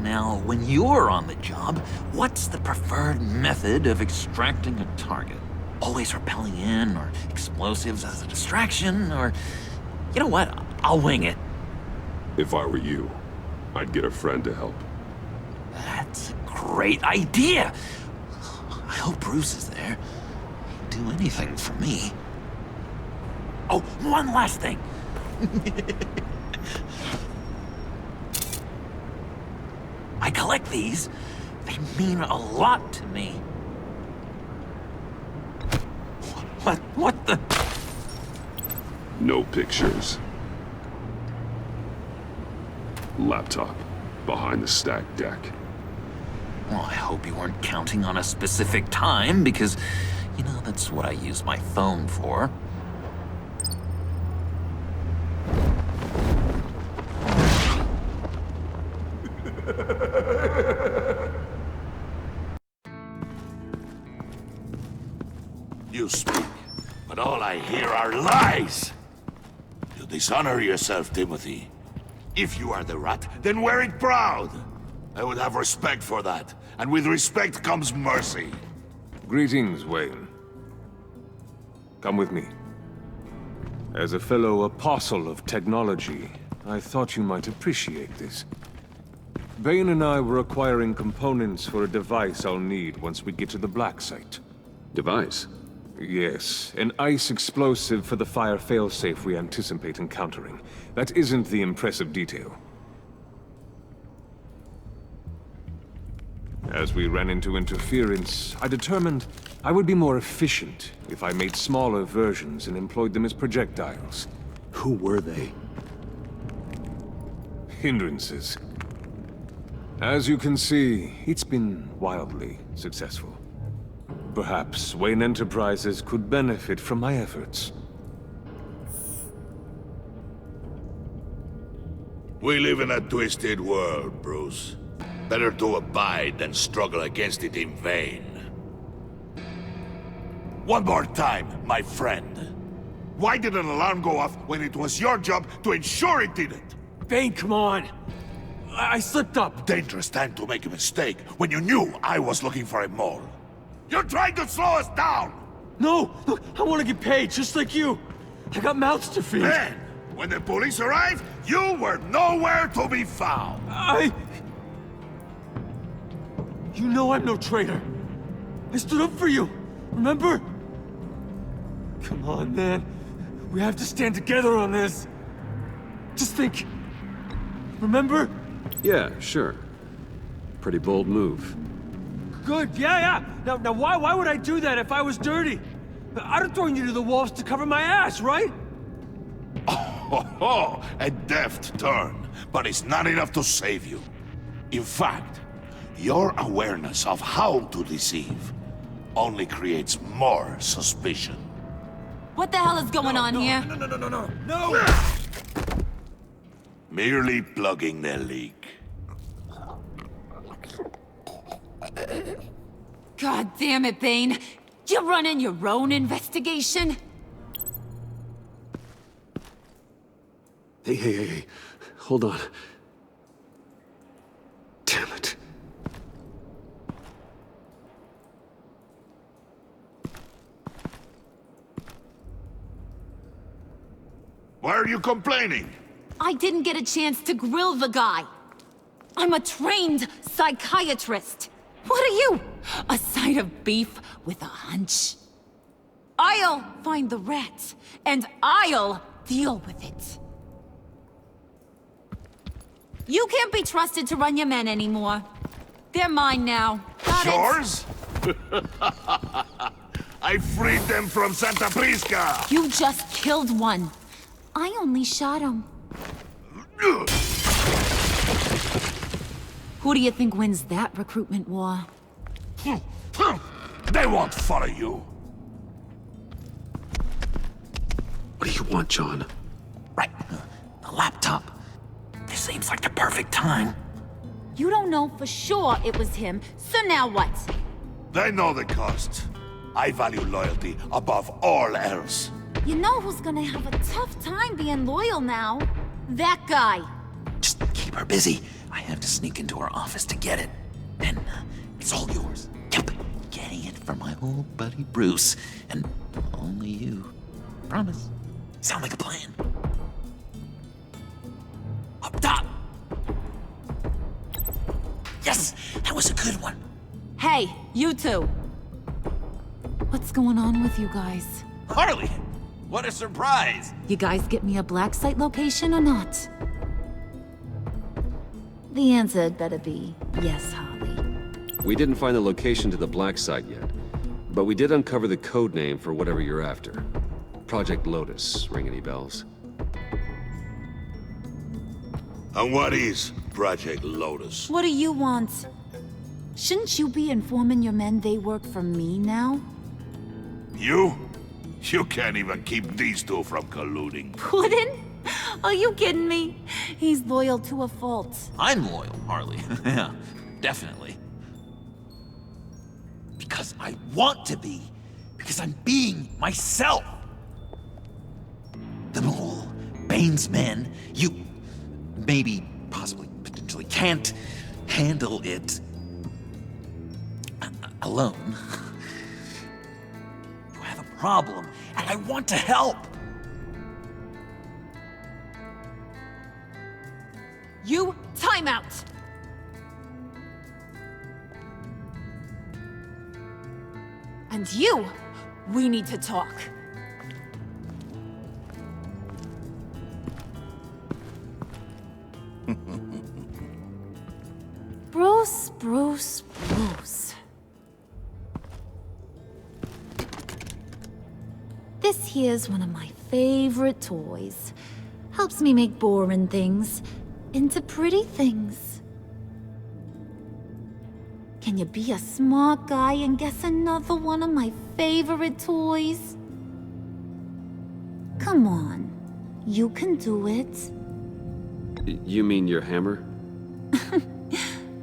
Now, when you're on the job, what's the preferred method of extracting a target? Always rappelling in, or explosives as a distraction, or... You know what? I'll wing it. If I were you, I'd get a friend to help. That's a great idea! I hope Bruce is there. He'd do anything for me. Oh, one last thing! I collect these. They mean a lot to me. What the? No pictures. Laptop, behind the stacked deck. Well, I hope you weren't counting on a specific time, because, you know, that's what I use my phone for. You speak, but all I hear are lies! You dishonor yourself, Timothy. If you are the rat, then wear it proud! I would have respect for that, and with respect comes mercy. Greetings, Wayne. Come with me. As a fellow apostle of technology, I thought you might appreciate this. Bane and I were acquiring components for a device I'll need once we get to the Black Site. Device? Yes, an ice explosive for the fire failsafe we anticipate encountering. That isn't the impressive detail. As we ran into interference, I determined I would be more efficient if I made smaller versions and employed them as projectiles. Who were they? Hindrances. As you can see, it's been wildly successful. Perhaps Wayne Enterprises could benefit from my efforts. We live in a twisted world, Bruce. Better to abide than struggle against it in vain. One more time, my friend. Why did an alarm go off when it was your job to ensure it didn't? Bane, come on! I slipped up! Dangerous time to make a mistake when you knew I was looking for a mole. You're trying to slow us down! No! Look, I want to get paid, just like you! I got mouths to feed! Then, when the police arrived, you were nowhere to be found! You know I'm no traitor! I stood up for you, remember? Come on, man. We have to stand together on this. Just think. Remember? Yeah, sure. Pretty bold move. Good, yeah. Now why would I do that if I was dirty? I'd have thrown you to the wolves to cover my ass, right? Oh, a deft turn, but it's not enough to save you. In fact, your awareness of how to deceive only creates more suspicion. What the hell is going on here? No! Merely plugging the leak. God damn it, Bane. You're running your own investigation? Hey. Hold on. Damn it. Why are you complaining? I didn't get a chance to grill the guy. I'm a trained psychiatrist. What are you? A side of beef with a hunch? I'll find the rat, and I'll deal with it. You can't be trusted to run your men anymore. They're mine now. Got it? Yours? I freed them from Santa Prisca! You just killed one. I only shot him. Who do you think wins that recruitment war? They won't follow you. What do you want, John? Right. The laptop. This seems like the perfect time. You don't know for sure it was him, so now what? They know the cost. I value loyalty above all else. You know who's gonna have a tough time being loyal now? That guy. Just keep her busy. I have to sneak into her office to get it. Then it's all yours. Yep. Getting it from my old buddy Bruce. And only you. Promise. Sound like a plan? Up top! Yes! That was a good one. Hey, you two. What's going on with you guys? Harley! What a surprise! You guys get me a black site location or not? The answer had better be yes, Harley. We didn't find the location to the black site yet, but we did uncover the code name for whatever you're after. Project Lotus. Ring any bells? And what is Project Lotus? What do you want? Shouldn't you be informing your men they work for me now? You? You can't even keep these two from colluding. Puddin'? Are you kidding me? He's loyal to a fault. I'm loyal, Harley. Yeah, definitely. Because I want to be. Because I'm being myself. The Mole, Bane's men, you maybe, possibly, potentially can't handle it alone. You have a problem, and I want to help. You, time out! And you, we need to talk. Bruce. This here's one of my favorite toys. Helps me make boring things into pretty things. Can you be a smart guy and guess another one of my favorite toys? Come on, you can do it. You mean your hammer?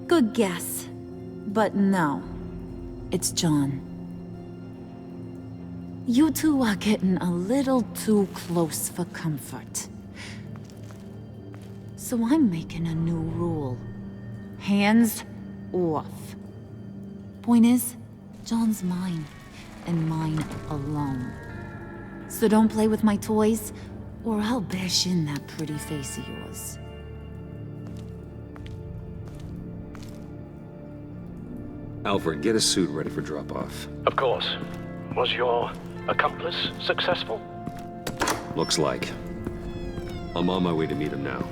Good guess. But no, it's John. You two are getting a little too close for comfort. So I'm making a new rule. Hands off. Point is, John's mine, and mine alone. So don't play with my toys, or I'll bash in that pretty face of yours. Alfred, get a suit ready for drop-off. Of course. Was your accomplice successful? Looks like. I'm on my way to meet him now.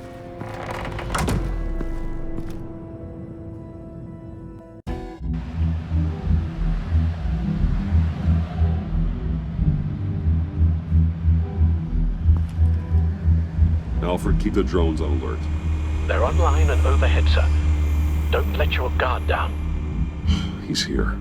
Alfred, keep the drones on alert. They're online and overhead, sir. Don't let your guard down. He's here.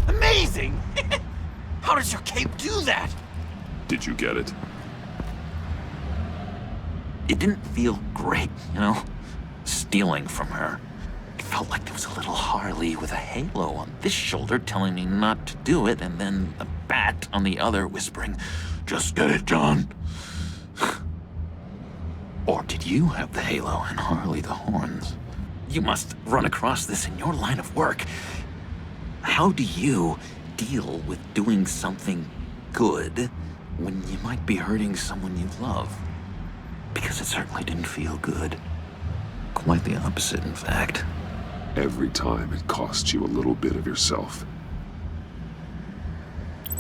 Amazing! How does your cape do that? Did you get it? It didn't feel great, you know? Stealing from her. It felt like there was a little Harley with a halo on this shoulder telling me not to do it, and then a bat on the other whispering, "Just get it, John." Or did you have the halo and Harley the horns? You must run across this in your line of work. How do you deal with doing something good when you might be hurting someone you love? Because it certainly didn't feel good. Quite the opposite, in fact. Every time it costs you a little bit of yourself.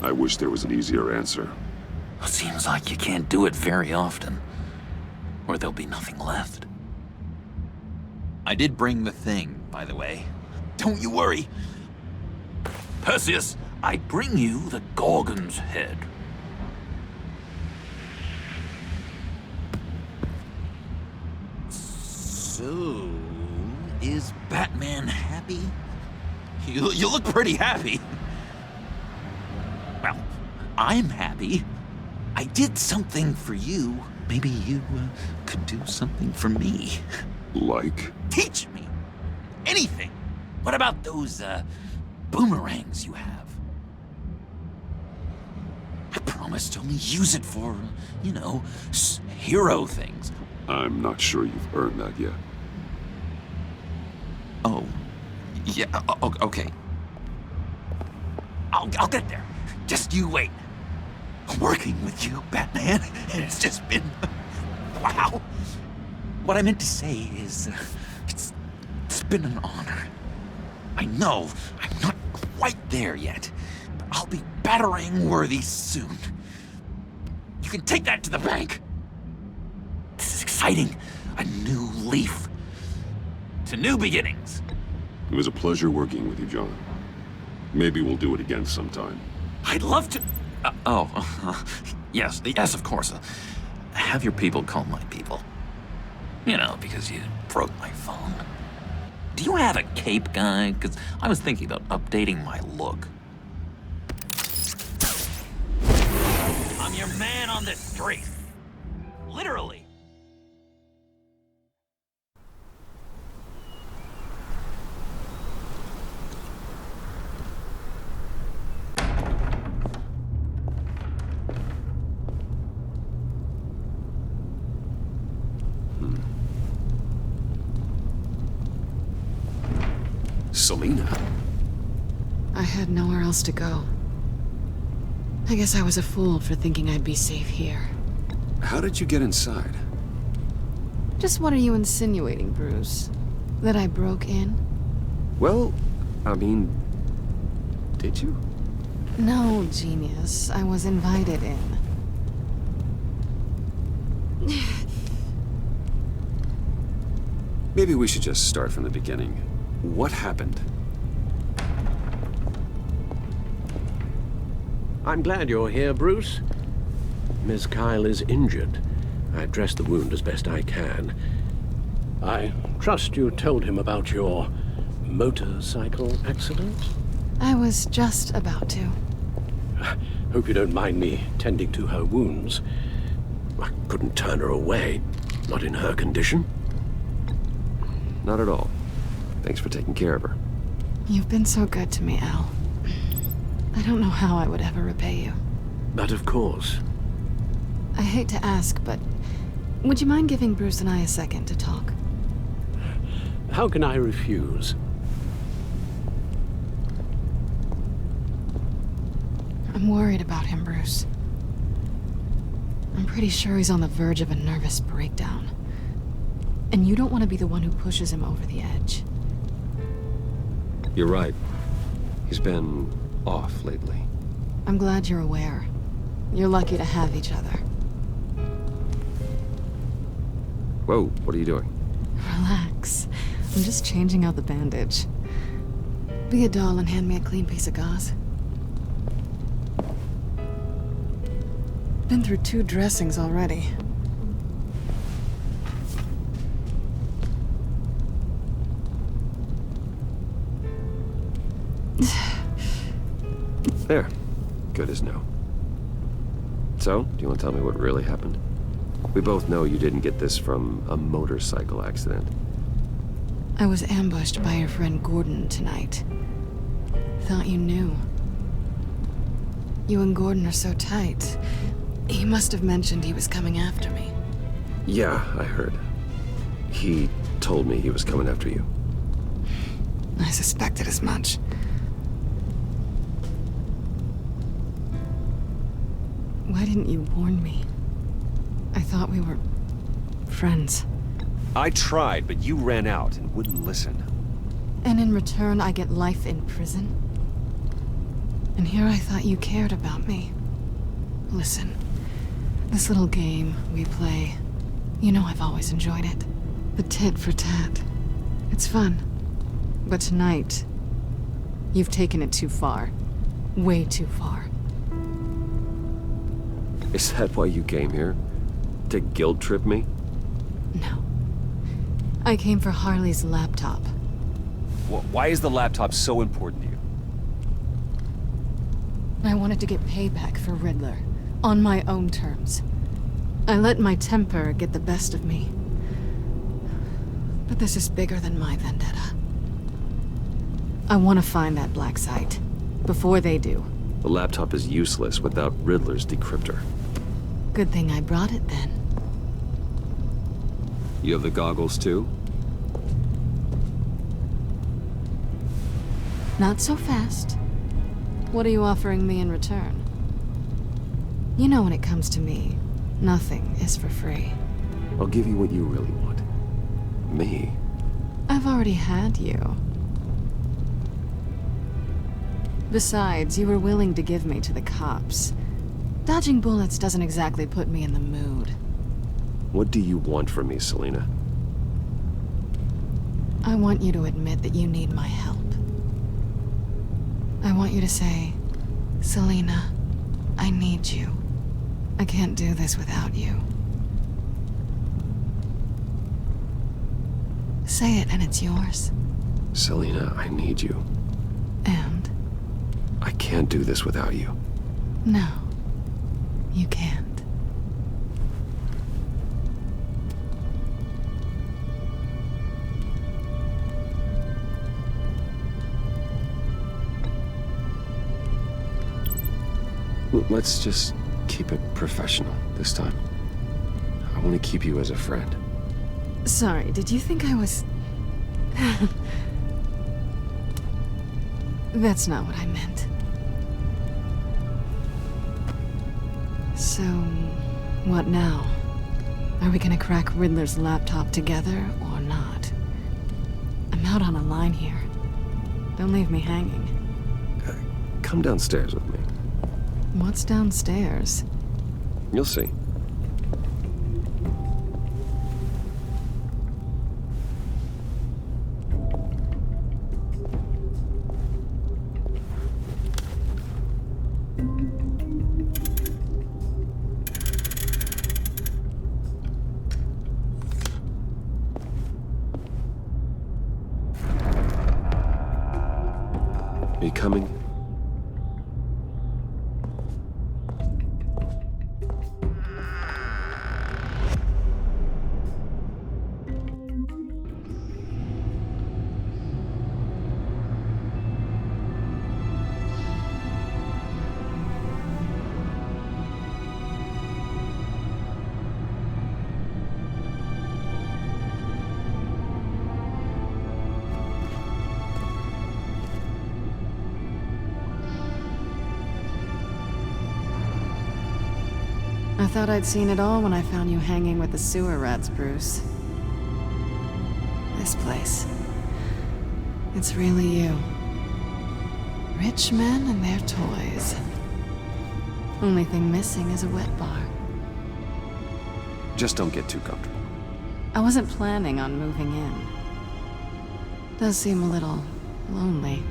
I wish there was an easier answer. It seems like you can't do it very often, or there'll be nothing left. I did bring the thing, by the way. Don't you worry. Perseus, I bring you the Gorgon's head. So, is Batman happy? You look pretty happy. Well, I'm happy. I did something for you. Maybe you could do something for me. Like? Teach me. Anything. What about those, boomerangs you have? I promise to only use it for, you know, hero things. I'm not sure you've earned that yet. Oh. Yeah, okay. I'll get there. Just you wait. Working with you, Batman, it's just been... wow. What I meant to say is, it's been an honor. I know I'm not quite there yet, but I'll be battering worthy soon. You can take that to the bank. This is exciting. A new leaf. To new beginnings. It was a pleasure working with you, John. Maybe we'll do it again sometime. I'd love to... yes, of course. Have your people call my people. You know, because you broke my phone. Do you have a cape, guy? Because I was thinking about updating my look. I'm your man on the street. Literally. Selina? I had nowhere else to go. I guess I was a fool for thinking I'd be safe here. How did you get inside? Just what are you insinuating, Bruce? That I broke in? Well, I mean, did you? No, genius. I was invited in. Maybe we should just start from the beginning. What happened? I'm glad you're here, Bruce. Miss Kyle is injured. I've dressed the wound as best I can. I trust you told him about your motorcycle accident? I was just about to. Hope you don't mind me tending to her wounds. I couldn't turn her away, not in her condition. Not at all. Thanks for taking care of her. You've been so good to me, Al. I don't know how I would ever repay you. But of course. I hate to ask, but would you mind giving Bruce and I a second to talk? How can I refuse? I'm worried about him, Bruce. I'm pretty sure he's on the verge of a nervous breakdown. And you don't want to be the one who pushes him over the edge. You're right. He's been off lately. I'm glad you're aware. You're lucky to have each other. Whoa, what are you doing? Relax. I'm just changing out the bandage. Be a doll and hand me a clean piece of gauze. Been through 2 dressings already. There. Good as new. So, do you want to tell me what really happened? We both know you didn't get this from a motorcycle accident. I was ambushed by your friend Gordon tonight. Thought you knew. You and Gordon are so tight. He must have mentioned he was coming after me. Yeah, I heard. He told me he was coming after you. I suspected as much. Why didn't you warn me? I thought we were friends. I tried, but you ran out and wouldn't listen. And in return, I get life in prison? And here I thought you cared about me. Listen, this little game we play, you know I've always enjoyed it. The tit for tat. It's fun. But tonight, you've taken it too far. Way too far. Is that why you came here? To guilt trip me? No. I came for Harley's laptop. Why is the laptop so important to you? I wanted to get payback for Riddler. On my own terms. I let my temper get the best of me. But this is bigger than my vendetta. I want to find that black site. Before they do. The laptop is useless without Riddler's decryptor. Good thing I brought it then. You have the goggles too? Not so fast. What are you offering me in return? You know when it comes to me, nothing is for free. I'll give you what you really want. Me? I've already had you. Besides, you were willing to give me to the cops. Dodging bullets doesn't exactly put me in the mood. What do you want from me, Selina? I want you to admit that you need my help. I want you to say, Selina, I need you. I can't do this without you. Say it and it's yours. Selina, I need you. And? I can't do this without you. No, you can't. Let's just keep it professional this time. I want to keep you as a friend. Sorry, did you think I was... That's not what I meant. So, what now? Are we gonna crack Riddler's laptop together or not? I'm out on a line here. Don't leave me hanging. Come downstairs with me. What's downstairs? You'll see. Are you coming? I thought I'd seen it all when I found you hanging with the sewer rats, Bruce. This place. It's really you. Rich men and their toys. Only thing missing is a wet bar. Just don't get too comfortable. I wasn't planning on moving in. Does seem a little lonely.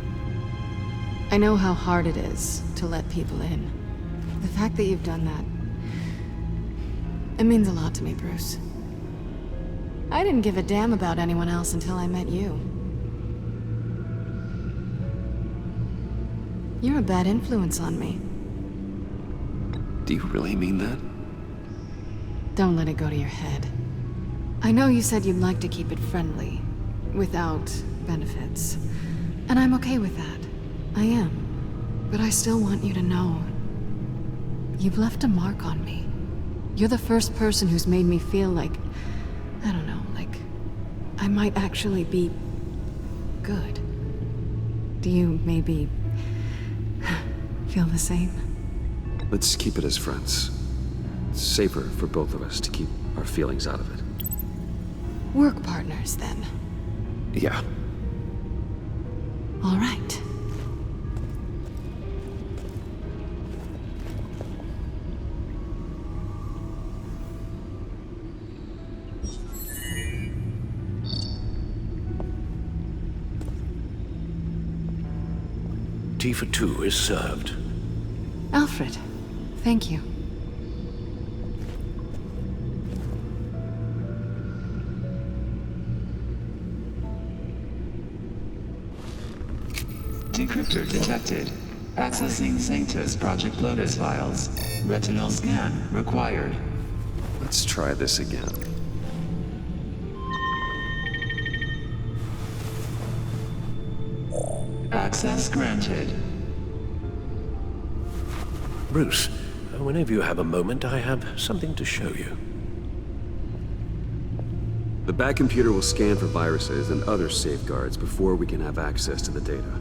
I know how hard it is to let people in. The fact that you've done that, it means a lot to me, Bruce. I didn't give a damn about anyone else until I met you. You're a bad influence on me. Do you really mean that? Don't let it go to your head. I know you said you'd like to keep it friendly, without benefits. And I'm okay with that. I am. But I still want you to know, you've left a mark on me. You're the first person who's made me feel like, I don't know, like I might actually be good. Do you maybe feel the same? Let's keep it as friends. It's safer for both of us to keep our feelings out of it. Work partners, then. Yeah. All right. Tea for two is served. Alfred, thank you. Decryptor detected. Accessing Sanctus Project Lotus files. Retinal scan required. Let's try this again. Access granted. Bruce, whenever you have a moment, I have something to show you. The back computer will scan for viruses and other safeguards before we can have access to the data.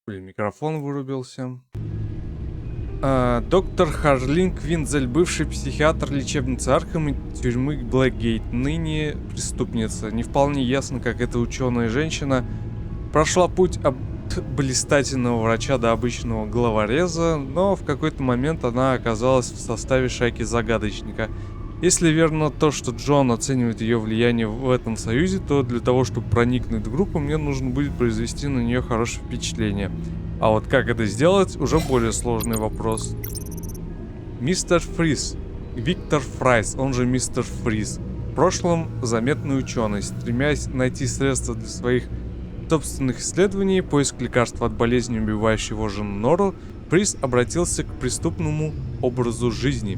Блин, микрофон вырубился. Доктор Харлин Квинзель, бывший психиатр лечебницы Арkham и тюрьмы Блэкгейт, ныне преступница. Не вполне ясно, как эта ученая женщина прошла путь от блистательного врача до обычного головореза, но в какой-то момент она оказалась в составе шайки загадочника. Если верно то, что Джон оценивает ее влияние в этом союзе, то для того, чтобы проникнуть в группу, мне нужно будет произвести на нее хорошее впечатление. А вот как это сделать, уже более сложный вопрос. Мистер Фриз. Виктор Фрайс, он же Мистер Фриз. В прошлом заметный ученый, стремясь найти средства для своих собственных исследований, поиск лекарства от болезни, убивающей его жену Нору, Фриз обратился к преступному образу жизни.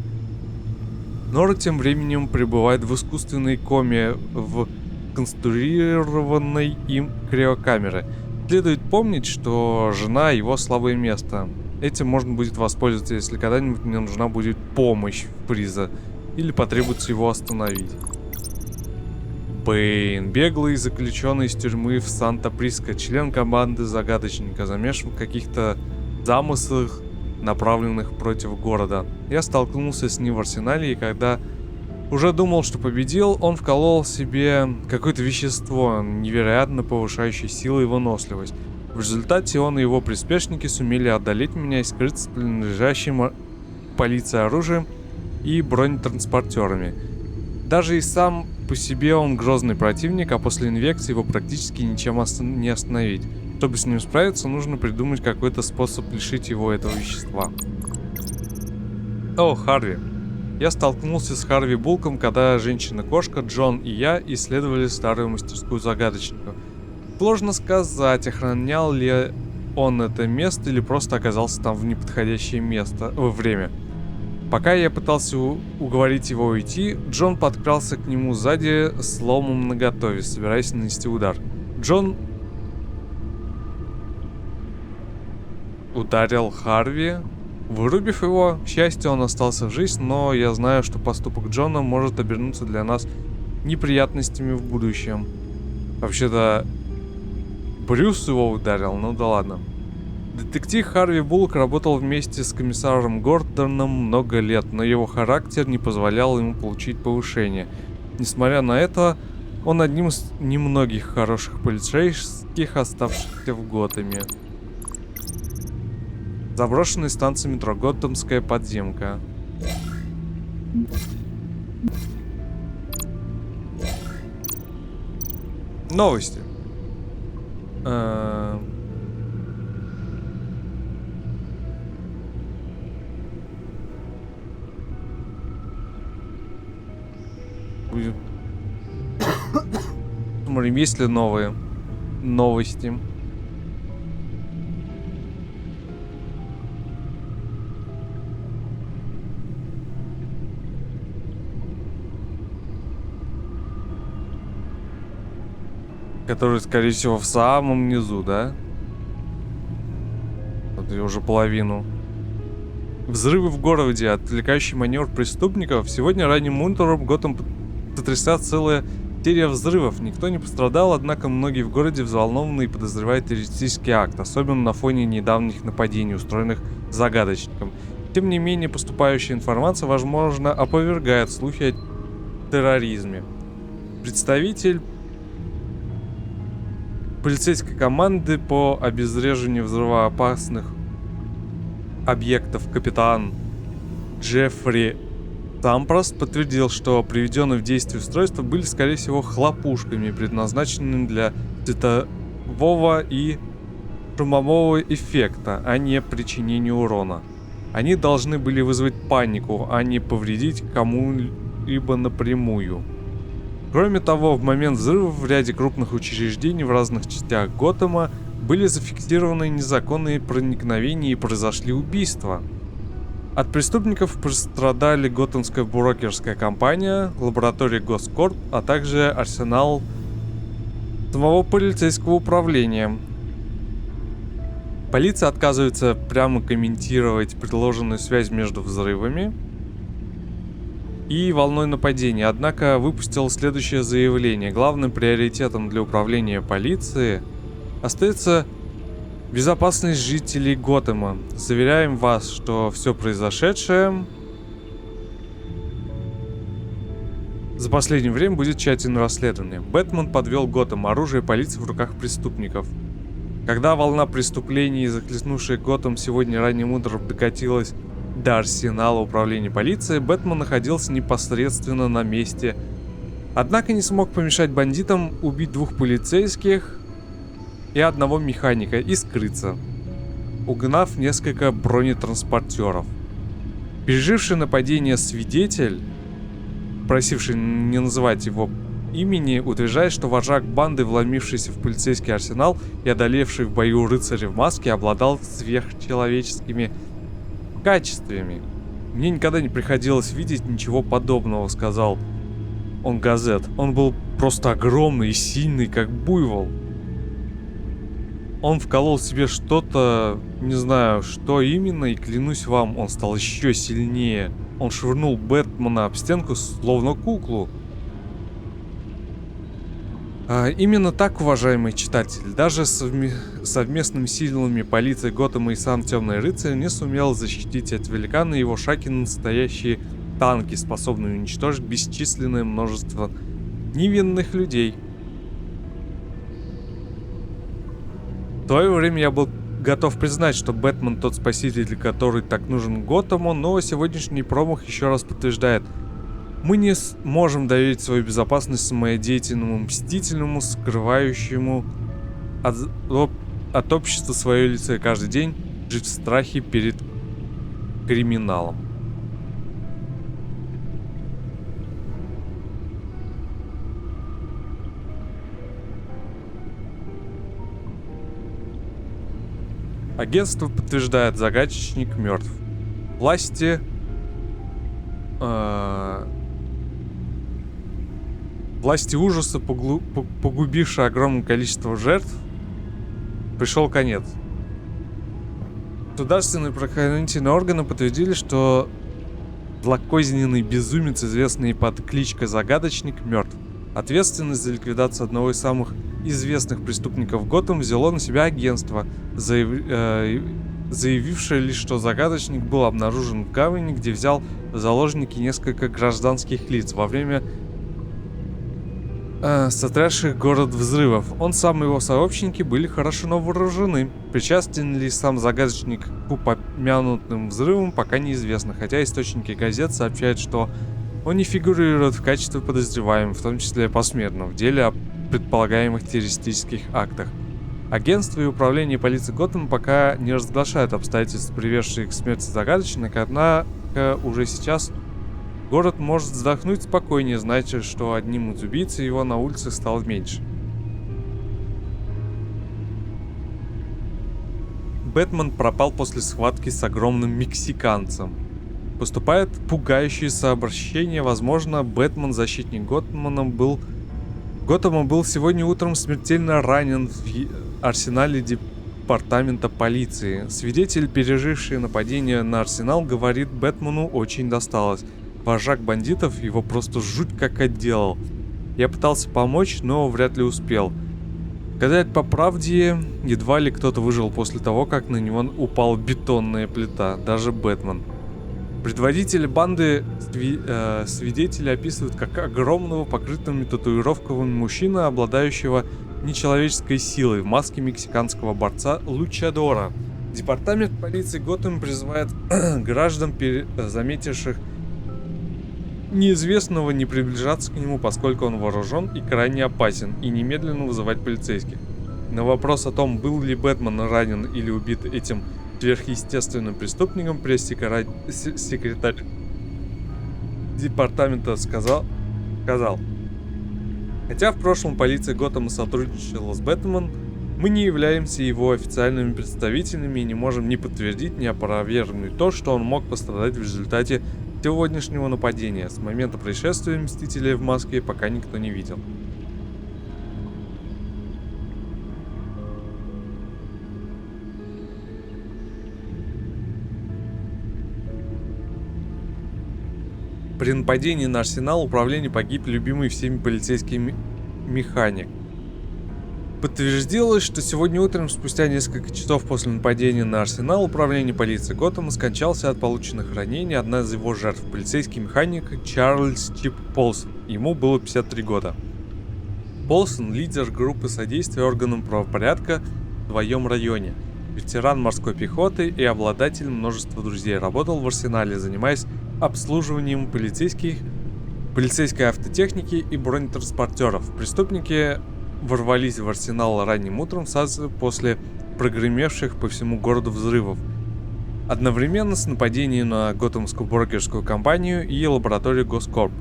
Нора тем временем пребывает в искусственной коме в конструированной им криокамере. Следует помнить, что жена его слабое место. Этим можно будет воспользоваться, если когда-нибудь мне нужна будет помощь Фриза или потребуется его остановить. Бэйн, беглый заключенный из тюрьмы в Санта-Приско, член команды загадочника, замешан в каких-то замыслах, направленных против города. Я столкнулся с ним в арсенале, и когда уже думал, что победил, он вколол себе какое-то вещество, невероятно повышающее силу и выносливость. В результате он и его приспешники сумели одолеть меня и скрыться с принадлежащим полиции оружием и бронетранспортерами. Даже и сам по себе он грозный противник, а после инъекции его практически ничем не остановить. Чтобы с ним справиться, нужно придумать какой-то способ лишить его этого вещества. О, Харви. Я столкнулся с Харви Булком, когда женщина-кошка, Джон и я исследовали старую мастерскую загадочника. Сложно сказать, охранял ли он это место или просто оказался там в неподходящее время. Пока я пытался уговорить его уйти, Джон подкрался к нему сзади с ломом наготове, собираясь нанести удар. Джон ударил Харви, вырубив его. К счастью, он остался в жизни, но я знаю, что поступок Джона может обернуться для нас неприятностями в будущем. Вообще-то, Брюс его ударил, ну да ладно. Детектив Харви Буллок работал вместе с комиссаром Гордоном много лет, но его характер не позволял ему получить повышение. Несмотря на это, он одним из немногих хороших полицейских, оставшихся в Готэме. Заброшенная станция метро, Готэмская подземка. Новости. Смотрим, есть ли новые новости. Который, скорее всего, в самом низу, да? Вот я уже половину. Взрывы в городе, отвлекающий маневр преступников. Сегодня ранним утром Готэм потрясла целая серия взрывов. Никто не пострадал, однако многие в городе взволнованы и подозревают террористический акт, особенно на фоне недавних нападений, устроенных загадочником. Тем не менее, поступающая информация, возможно, опровергает слухи о терроризме. Представитель полицейской команды по обезвреживанию взрывоопасных объектов капитан Джеффри Сампрос подтвердил, что приведенные в действие устройства были, скорее всего, хлопушками, предназначенными для светового и шумового эффекта, а не причинения урона. Они должны были вызвать панику, а не повредить кому-либо напрямую. Кроме того, в момент взрыва в ряде крупных учреждений в разных частях Готэма были зафиксированы незаконные проникновения и произошли убийства. От преступников пострадали Готэмская брокерская компания, лаборатория Госкорп, а также арсенал самого полицейского управления. Полиция отказывается прямо комментировать предложенную связь между взрывами и волной нападения, однако выпустил следующее заявление. Главным приоритетом для управления полиции остается безопасность жителей Готэма. Заверяем вас, что все произошедшее за последнее время будет тщательно расследовано. Бэтмен подвел Готэм, оружие полиции в руках преступников. Когда волна преступлений, захлестнувшая Готэм сегодня ранним утром, докатилась до арсенала управления полицией, Бэтмен находился непосредственно на месте. Однако не смог помешать бандитам убить 2 полицейских и 1 механика и скрыться, угнав несколько бронетранспортеров. Переживший нападение свидетель, просивший не называть его имени, утверждает, что вожак банды, вломившийся в полицейский арсенал и одолевший в бою рыцаря в маске, обладал сверхчеловеческими качествами. Мне никогда не приходилось видеть ничего подобного, сказал он газет. Он был просто огромный и сильный, как буйвол. Он вколол себе что-то, не знаю, что именно, и клянусь вам, он стал еще сильнее. Он швырнул Бэтмена об стенку, словно куклу. Именно так, уважаемый читатель, даже совместными силами полиции Готэма и сам Темный Рыцарь не сумел защитить от великана и его шаки настоящие танки, способные уничтожить бесчисленное множество невинных людей. В свое время я был готов признать, что Бэтмен тот спаситель, который так нужен Готэму, но сегодняшний промах еще раз подтверждает: мы не можем доверить свою безопасность самодеятельному мстительному, скрывающему от общества свое лицо и каждый день жить в страхе перед криминалом. Агентство подтверждает: загадочник мертв. Власти ужаса, погубившие огромное количество жертв, пришел конец. Государственные правоохранительные органы подтвердили, что злокозненный безумец, известный под кличкой Загадочник, мертв. Ответственность за ликвидацию одного из самых известных преступников Готэм взяло на себя агентство, заявившее лишь, что Загадочник был обнаружен в гавани, где взял в заложники несколько гражданских лиц во время сотрясших город взрывов. Он сам и его сообщники были хорошо вооружены. Причастен ли сам Загадочник к упомянутым взрывам, пока неизвестно, хотя источники газет сообщают, что он не фигурирует в качестве подозреваемого, в том числе посмертно, в деле о предполагаемых террористических актах. Агентство и управление полиции Готэма пока не разглашают обстоятельства, приведшие к смерти Загадочника, однако уже сейчас город может вздохнуть спокойнее, зная, что одним из убийц его на улицах стало меньше. Бэтмен пропал после схватки с огромным мексиканцем. Поступает пугающее сообщение: возможно, Бэтмен, защитник Готэма, был сегодня утром смертельно ранен в арсенале департамента полиции. Свидетель, переживший нападение на арсенал, говорит: Бэтмену очень досталось. Вожак бандитов его просто жуть как отделал. Я пытался помочь, но вряд ли успел. Сказать по правде, едва ли кто-то выжил после того, как на него упала бетонная плита, даже Бэтмен. Предводитель банды свидетели описывают как огромного, покрытыми татуировками мужчину, обладающего нечеловеческой силой, в маске мексиканского борца Лучадора. Департамент полиции Готэма призывает граждан, заметивших неизвестного, не приближаться к нему, поскольку он вооружен и крайне опасен, и немедленно вызывать полицейских. На вопрос о том, был ли Бэтмен ранен или убит этим сверхъестественным преступником, пресс-секретарь департамента сказал: хотя в прошлом полиция Готэма сотрудничала с Бэтменом, мы не являемся его официальными представителями и не можем ни подтвердить, ни опровергнуть то, что он мог пострадать в результате сегодняшнего нападения. С момента происшествия Мстителя в маске пока никто не видел. При нападении на арсенал управления погиб любимый всеми полицейский механик. Подтвердилось, что сегодня утром, спустя несколько часов после нападения на арсенал, управление полиции Готэма скончался от полученных ранений одна из его жертв, полицейский механик Чарльз Чип Полсон. Ему было 53 года. Полсон – лидер группы содействия органам правопорядка в своем районе, ветеран морской пехоты и обладатель множества друзей. Работал в арсенале, занимаясь обслуживанием полицейской автотехники и бронетранспортеров. Преступники ворвались в арсенал ранним утром сразу после прогремевших по всему городу взрывов. Одновременно с нападением на Готэмскую брокерскую компанию и лабораторию Госкорп,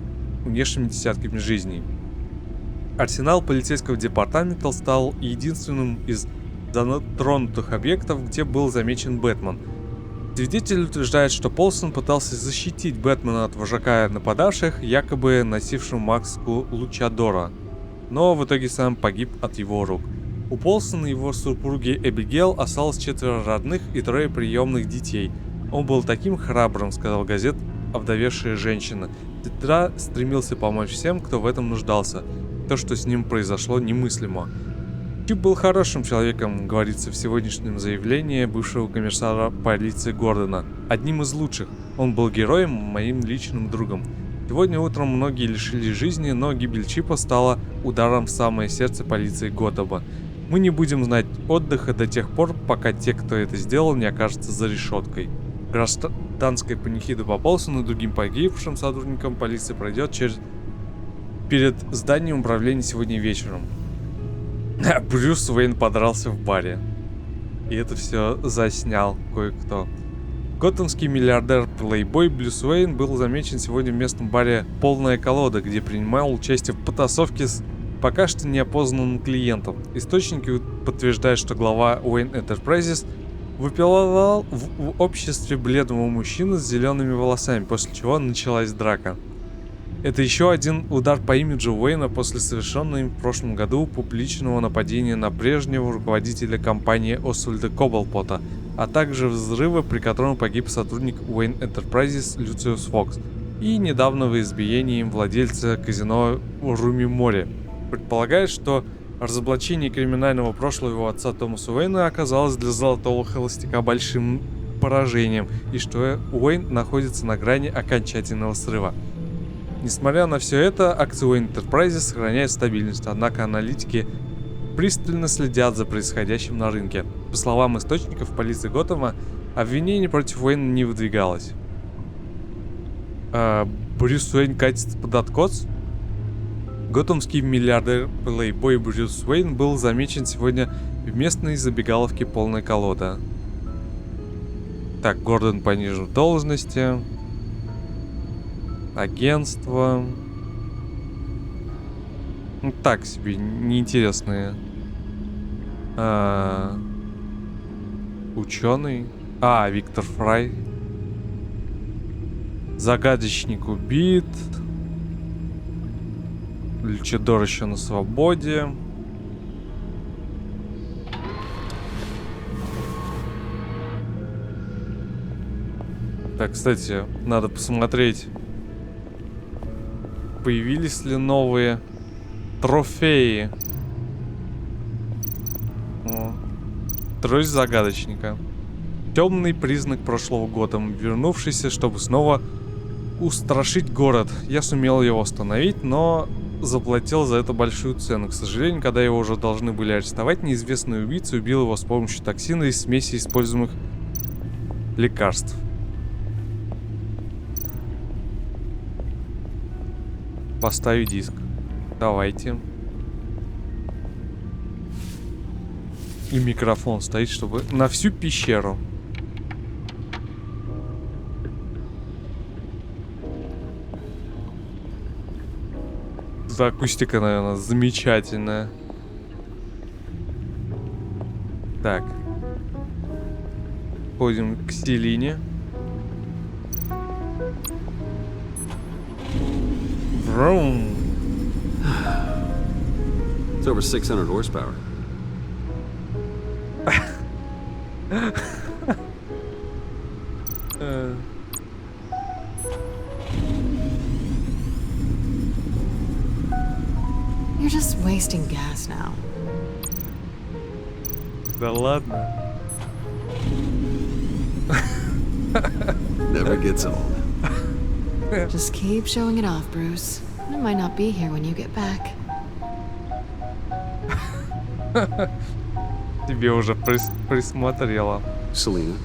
унесшими десятками жизней. Арсенал полицейского департамента стал единственным из затронутых объектов, где был замечен Бэтмен. Свидетель утверждает, что Полсон пытался защитить Бэтмена от вожака нападавших, якобы носившего маску Лучадора, но в итоге сам погиб от его рук. У Полсона и его супруги Эбигейл осталось 4 родных и 3 приемных детей. Он был таким храбрым, сказал газет овдовевшая женщина. Всегда стремился помочь всем, кто в этом нуждался. То, что с ним произошло, немыслимо. Чип был хорошим человеком, говорится в сегодняшнем заявлении бывшего комиссара полиции Гордона. Одним из лучших. Он был героем, моим личным другом. Сегодня утром многие лишились жизни, но гибель Чипа стала ударом в самое сердце полиции Готэма. Мы не будем знать отдыха до тех пор, пока те, кто это сделал, не окажутся за решеткой. Гражданская панихида по Полсону и другим погибшим сотрудникам полиции пройдет перед зданием управления сегодня вечером. Брюс Уэйн подрался в баре. И это все заснял кое-кто. Готэмский миллиардер-плейбой Брюс Уэйн был замечен сегодня в местном баре «Полная колода», где принимал участие в потасовке с пока что неопознанным клиентом. Источники подтверждают, что глава Wayne Enterprises выпивал в обществе бледного мужчины с зелеными волосами, после чего началась драка. Это еще один удар по имиджу Уэйна после совершенного им в прошлом году публичного нападения на прежнего руководителя компании Освальда Коблпота, а также взрыва, при котором погиб сотрудник Wayne Enterprises Люциус Фокс, и недавнего избиения им владельца казино Руми Мори. Предполагает, что разоблачение криминального прошлого его отца Томаса Уэйна оказалось для золотого холостяка большим поражением, и что Уэйн находится на грани окончательного срыва. Несмотря на все это, акции Wayne Enterprises сохраняют стабильность, однако аналитики пристально следят за происходящим на рынке. По словам источников полиции Готэма, обвинений против Уэйна не выдвигалось. Брюс Уэйн катится под откос? Готэмский миллиардер-плейбой Брюс Уэйн был замечен сегодня в местной забегаловке «Полная колода». Так, Гордон понижен в должности. Агентство. Ну, так себе, неинтересные. Ученый. Виктор Фрай. Загадочник убит. Лючидор еще на свободе. Так, кстати, надо посмотреть, появились ли новые трофеи. Трость загадочника. Темный признак прошлого года, вернувшийся, чтобы снова устрашить город. Я сумел его остановить, но заплатил за это большую цену. К сожалению, когда его уже должны были арестовать, неизвестный убийца убил его с помощью токсина и смеси используемых лекарств. Поставить диск. Давайте. И микрофон стоит, чтобы на всю пещеру. За акустика, наверное, замечательная. Так. Ходим к Селине. Vroom. It's over 600 horsepower. You're just wasting gas now. Да ладно. Never gets old. Just keep showing it off, Bruce. I might not be here when you get back. Тебе уже присмотрела. Selena.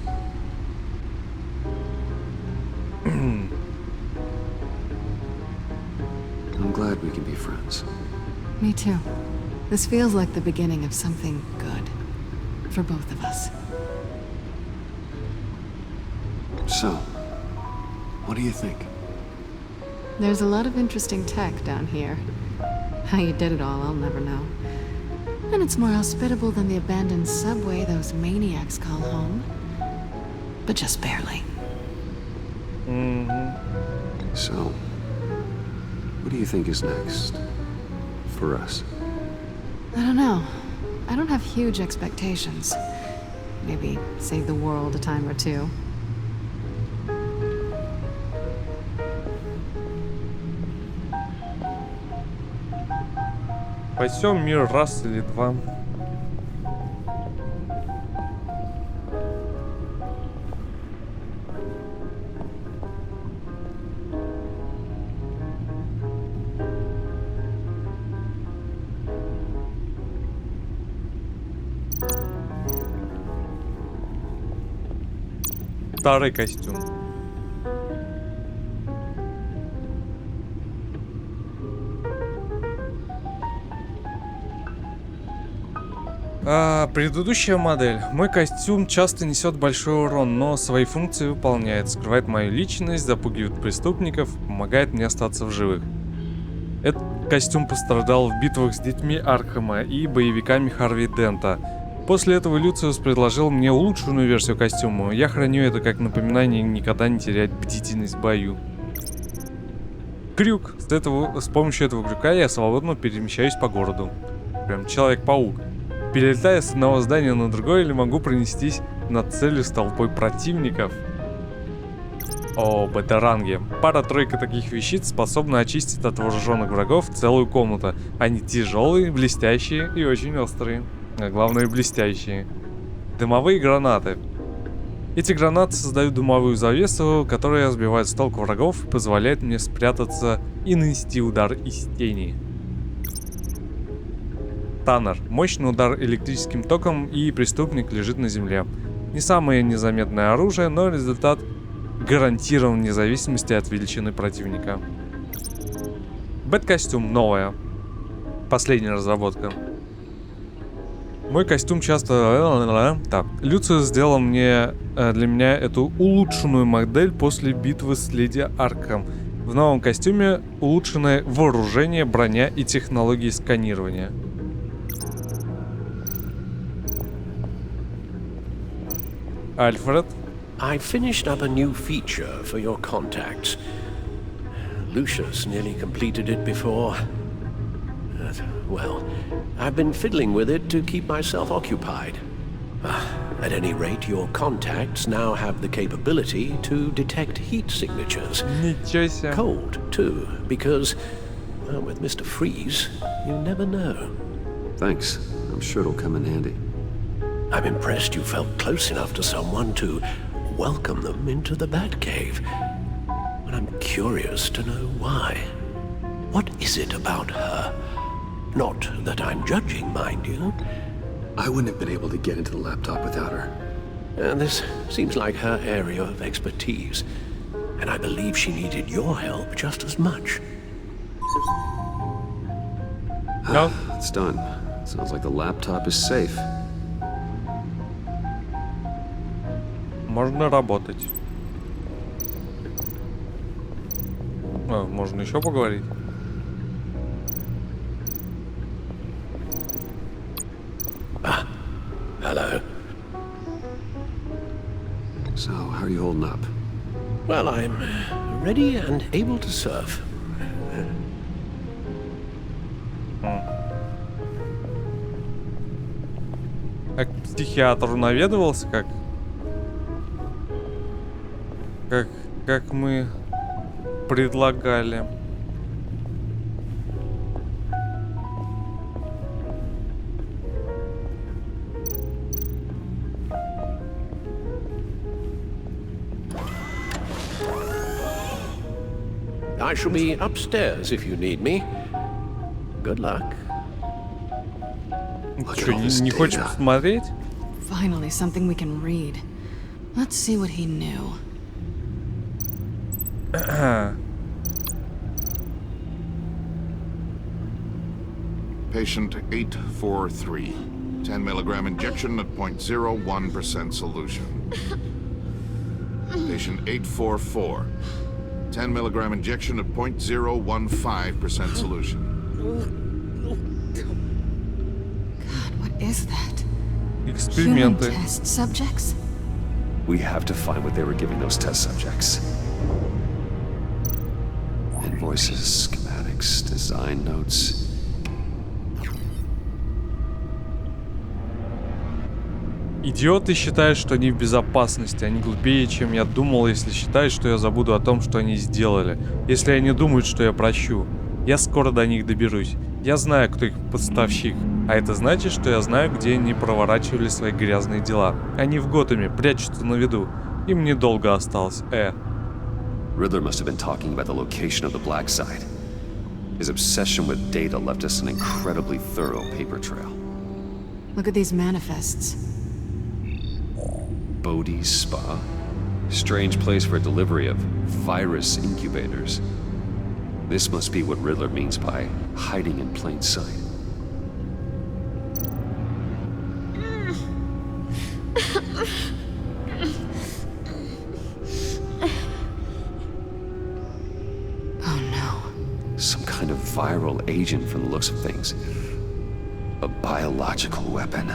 I'm glad we can be friends. Me too. This feels like the beginning of something good. For both of us. So, what do you think? There's a lot of interesting tech down here. How you did it all, I'll never know. And it's more hospitable than the abandoned subway those maniacs call home. But just barely. So, what do you think is next? For us? I don't know. I don't have huge expectations. Maybe save the world a time or two. Спасем мир раз или два. старый костюм. Предыдущая модель. Мой костюм часто несет большой урон, но свои функции выполняет, скрывает мою личность, запугивает преступников, помогает мне остаться в живых. Этот костюм пострадал в битвах с детьми Аркхема и боевиками Харви Дента. После этого Люциус предложил мне улучшенную версию костюма. Я храню это как напоминание никогда не терять бдительность в бою. Крюк. С помощью этого крюка я свободно перемещаюсь по городу. Прям Человек-паук. Перелетая с одного здания на другое, или могу пронестись над целью с толпой противников. О, бета-ранги. Пара-тройка таких вещиц способна очистить от вооруженных врагов целую комнату. Они тяжелые, блестящие и очень острые. А главное, блестящие. Дымовые гранаты. Эти гранаты создают дымовую завесу, которая сбивает с толку врагов и позволяет мне спрятаться и нанести удар из тени. Таннер. Мощный удар электрическим током, и преступник лежит на земле. Не самое незаметное оружие, но результат гарантирован вне зависимости от величины противника. Бэт-костюм. Новая. Последняя разработка. Мой костюм часто... Так. Люциус сделал для меня эту улучшенную модель после битвы с Леди Аркхем. В новом костюме улучшенное вооружение, броня и технологии сканирования. Альфред. I finished up a new feature for your contacts. Lucius nearly completed it before. Well, I've been fiddling with it to keep myself occupied. At any rate, your contacts now have the capability to detect heat signatures. Cold, too, because, well, with Mr. Freeze, you never know. Thanks. I'm sure it'll come in handy. I'm impressed you felt close enough to someone to welcome them into the Batcave. But I'm curious to know why. What is it about her? Not that I'm judging, mind you. I wouldn't have been able to get into the laptop without her. This seems like her area of expertise, and I believe she needed your help just as much. No. It's done. Sounds like the laptop is safe. Можно работать. Можно еще поговорить. Hello. So, how are you holding up? Well, I'm ready and able to serve. А к психиатру наведывался, как мы предлагали. I shall be upstairs if you need me. Good luck. Что, не хочешь посмотреть? Finally, something we can read. Let's see what he knew. Patient 843. 10 milligram injection at 0.01% solution. Patient 844. 10 milligram injection at 0.015% solution. God, what is that? Human test subjects? We have to find what they were giving those test subjects. Invoices, schematics, design notes. Идиоты считают, что они в безопасности. Они глупее, чем я думал, если считают, что я забуду о том, что они сделали. Если они думают, что я прощу. Я скоро до них доберусь. Я знаю, кто их поставщик. А это значит, что я знаю, где они проворачивали свои грязные дела. Они в Готэме, прячутся на виду. Им недолго осталось, Riddler must have been talking about the location of the Black Side. His obsession with data left us an incredibly thorough paper trail. Look at these manifests. Bodhi's Spa? Strange place for delivery of virus incubators. This must be what Riddler means by hiding in plain sight. Some kind of viral agent from the looks of things. A biological weapon.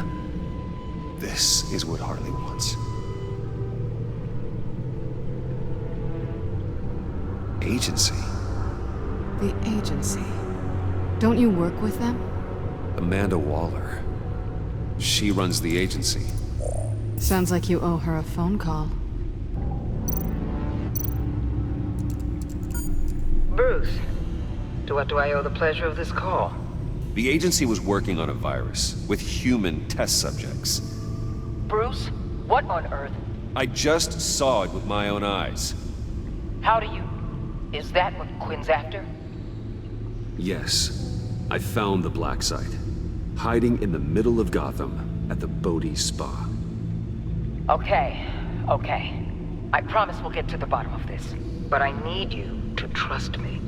This is what Harley wants. Agency. The agency. Don't you work with them? Amanda Waller. She runs the agency. Sounds like you owe her a phone call. Bruce, to what do I owe the pleasure of this call? The agency was working on a virus with human test subjects. Bruce, what on earth? I just saw it with my own eyes. How do you... Is that what Quinn's after? Yes, I found the black site, hiding in the middle of Gotham at the Bodhi Spa. Okay. I promise we'll get to the bottom of this. But I need you to trust me.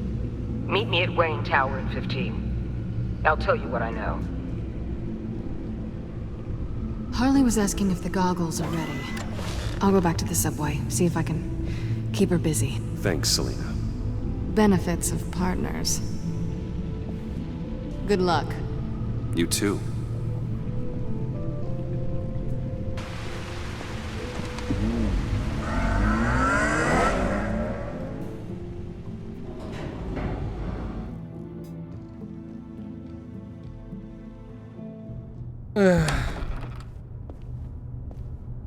Meet me at Wayne Tower in 15. I'll tell you what I know. Harley was asking if the goggles are ready. I'll go back to the subway, see if I can keep her busy. Thanks, Selina. Benefits of partners. Good luck. You too.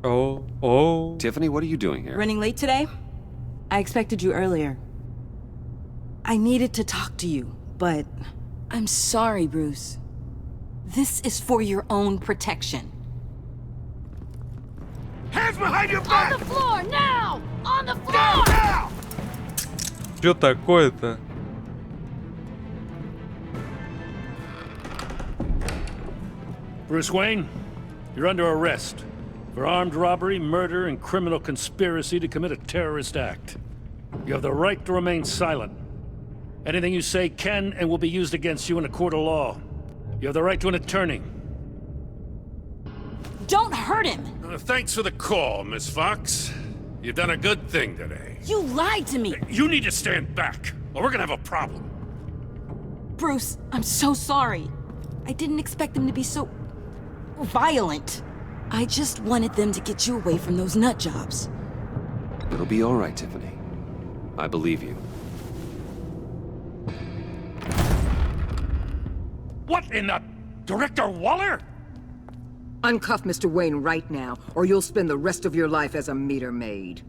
Oh. Tiffany, what are you doing here? Running late today? I expected you earlier. I needed to talk to you, but I'm sorry, Bruce. This is for your own protection. Hands behind your back! On the floor, now! On the floor! Now! Что такое-то? Bruce Wayne, you're under arrest for armed robbery, murder, and criminal conspiracy to commit a terrorist act. You have the right to remain silent. Anything you say can and will be used against you in a court of law. You have the right to an attorney. Don't hurt him! Thanks for the call, Miss Fox. You've done a good thing today. You lied to me! You need to stand back, or we're gonna have a problem. Bruce, I'm so sorry. I didn't expect them to be so... violent. I just wanted them to get you away from those nut jobs. It'll be all right, Tiffany. I believe you. What in the... Director Waller? Uncuff Mr. Wayne right now, or you'll spend the rest of your life as a meter maid.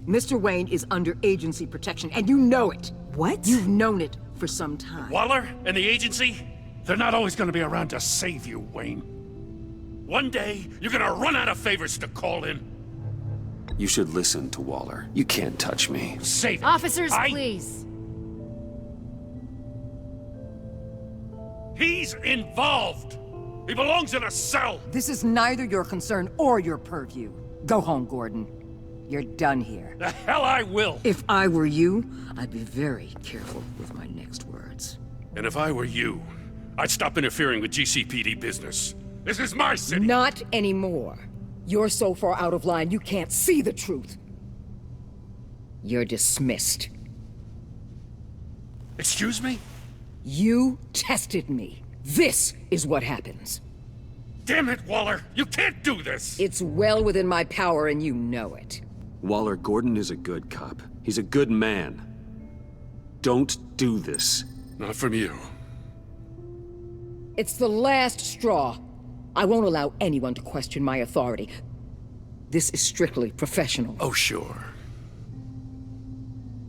Mr. Wayne is under agency protection, and you know it. What? You've known it for some time. Waller and the agency? They're not always gonna be around to save you, Wayne. One day, you're gonna run out of favors to call in. You should listen to Waller. You can't touch me. Save it. Officers, please. He's involved. He belongs in a cell. This is neither your concern or your purview. Go home, Gordon. You're done here. The hell I will. If I were you, I'd be very careful with my next words. And if I were you, I'd stop interfering with GCPD business. This is my city. Not anymore. You're so far out of line, you can't see the truth. You're dismissed. Excuse me? You tested me. This is what happens. Damn it, Waller! You can't do this! It's well within my power and you know it. Waller, Gordon is a good cop. He's a good man. Don't do this. Not from you. It's the last straw. I won't allow anyone to question my authority. This is strictly professional. Oh, sure.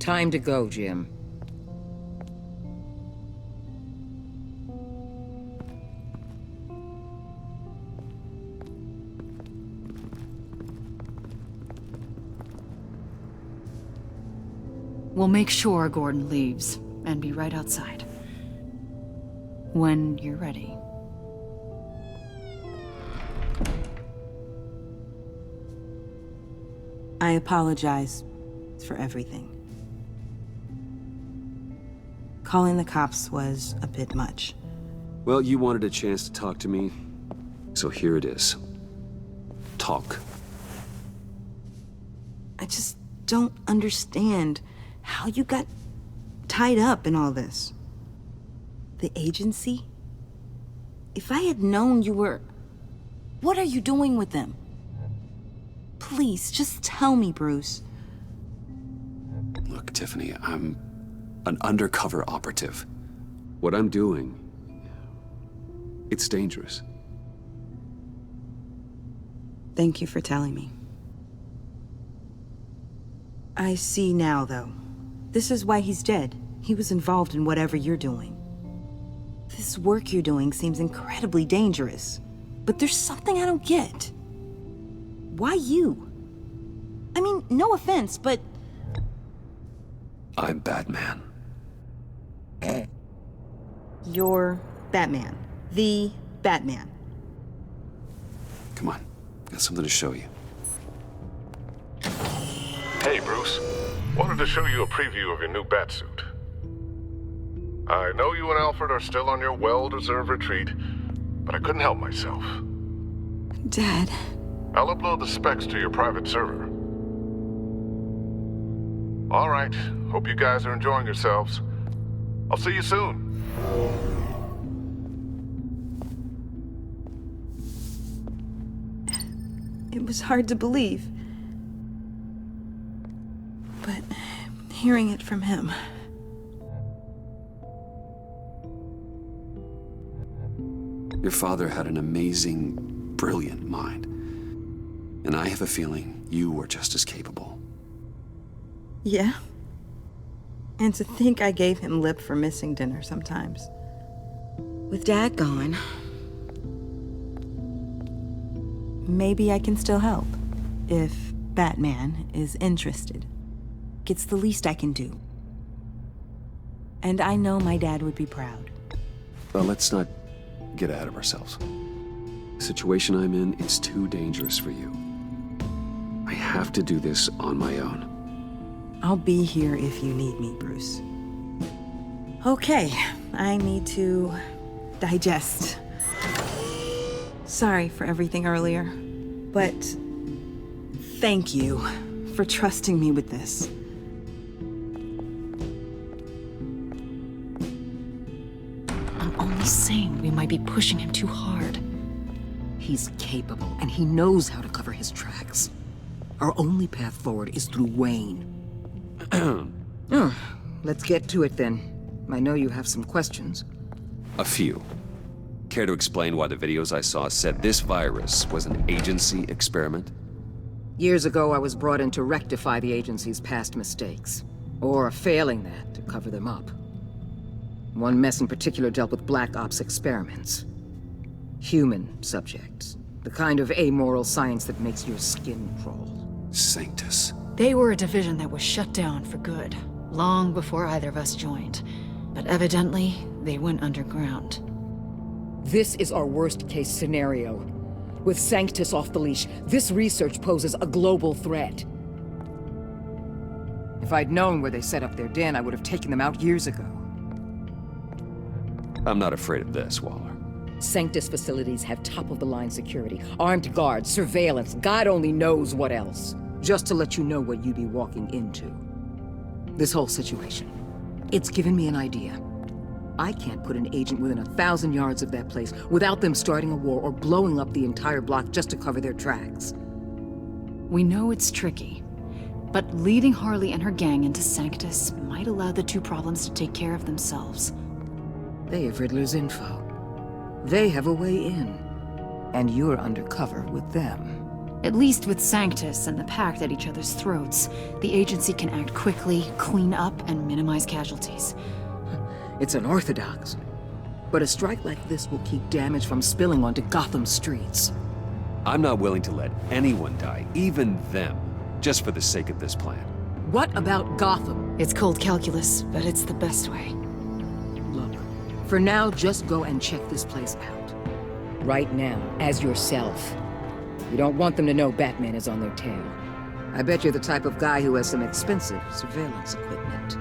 Time to go, Jim. We'll make sure Gordon leaves, and be right outside. When you're ready. I apologize for everything. Calling the cops was a bit much. Well, you wanted a chance to talk to me, so here it is. Talk. I just don't understand how you got tied up in all this. The agency? If I had known you were... What are you doing with them? Please, just tell me, Bruce. Look, Tiffany, I'm an undercover operative. What I'm doing, it's dangerous. Thank you for telling me. I see now, though. This is why he's dead. He was involved in whatever you're doing. This work you're doing seems incredibly dangerous. But there's something I don't get. Why you? I mean, no offense, but... I'm Batman. You're Batman. The Batman. Come on, got something to show you. Hey, Bruce. Wanted to show you a preview of your new Batsuit. I know you and Alfred are still on your well-deserved retreat, but I couldn't help myself. Dad. I'll upload the specs to your private server. All right. Hope you guys are enjoying yourselves. I'll see you soon. It was hard to believe. But hearing it from him... Your father had an amazing, brilliant mind. And I have a feeling you were just as capable. Yeah? And to think I gave him lip for missing dinner sometimes. With Dad gone... Maybe I can still help. If Batman is interested. It's the least I can do. And I know my dad would be proud. Well, let's not get ahead of ourselves. The situation I'm in, it's too dangerous for you. I have to do this on my own. I'll be here if you need me, Bruce. Okay, I need to digest. Sorry for everything earlier, but thank you for trusting me with this. I'm only saying we might be pushing him too hard. He's capable, and he knows how to cover his tracks. Our only path forward is through Wayne. Let's get to it then. I know you have some questions. A few. Care to explain why the videos I saw said this virus was an agency experiment? Years ago, I was brought in to rectify the agency's past mistakes. Or, failing that, to cover them up. One mess in particular dealt with Black Ops experiments. Human subjects. The kind of amoral science that makes your skin crawl. Sanctus. They were a division that was shut down for good, long before either of us joined. But evidently, they went underground. This is our worst-case scenario. With Sanctus off the leash, this research poses a global threat. If I'd known where they set up their den, I would have taken them out years ago. I'm not afraid of this, Waller. Sanctus facilities have top-of-the-line security, armed guards, surveillance, God only knows what else. Just to let you know what you'd be walking into. This whole situation, it's given me an idea. I can't put an agent within 1,000 yards of that place without them starting a war or blowing up the entire block just to cover their tracks. We know it's tricky, but leading Harley and her gang into Sanctus might allow the two problems to take care of themselves. They have Riddler's info. They have a way in. And you're undercover with them. At least with Sanctus and the Pact at each other's throats, the agency can act quickly, clean up, and minimize casualties. It's unorthodox. But a strike like this will keep damage from spilling onto Gotham streets. I'm not willing to let anyone die, even them, just for the sake of this plan. What about Gotham? It's cold calculus, but it's the best way. Look, for now, just go and check this place out. Right now, as yourself. You don't want them to know Batman is on their tail. I bet you're the type of guy who has some expensive surveillance equipment.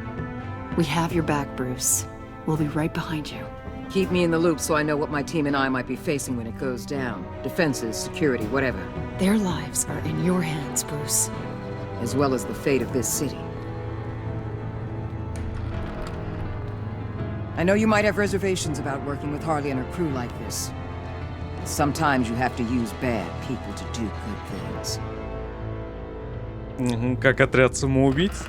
We have your back, Bruce. We'll be right behind you. Keep me in the loop so I know what my team and I might be facing when it goes down. Defenses, security, whatever. Their lives are in your hands, Bruce. As well as the fate of this city. I know you might have reservations about working with Harley and her crew like this. Sometimes you have to use bad people to do good things. Как отряд самоубийц.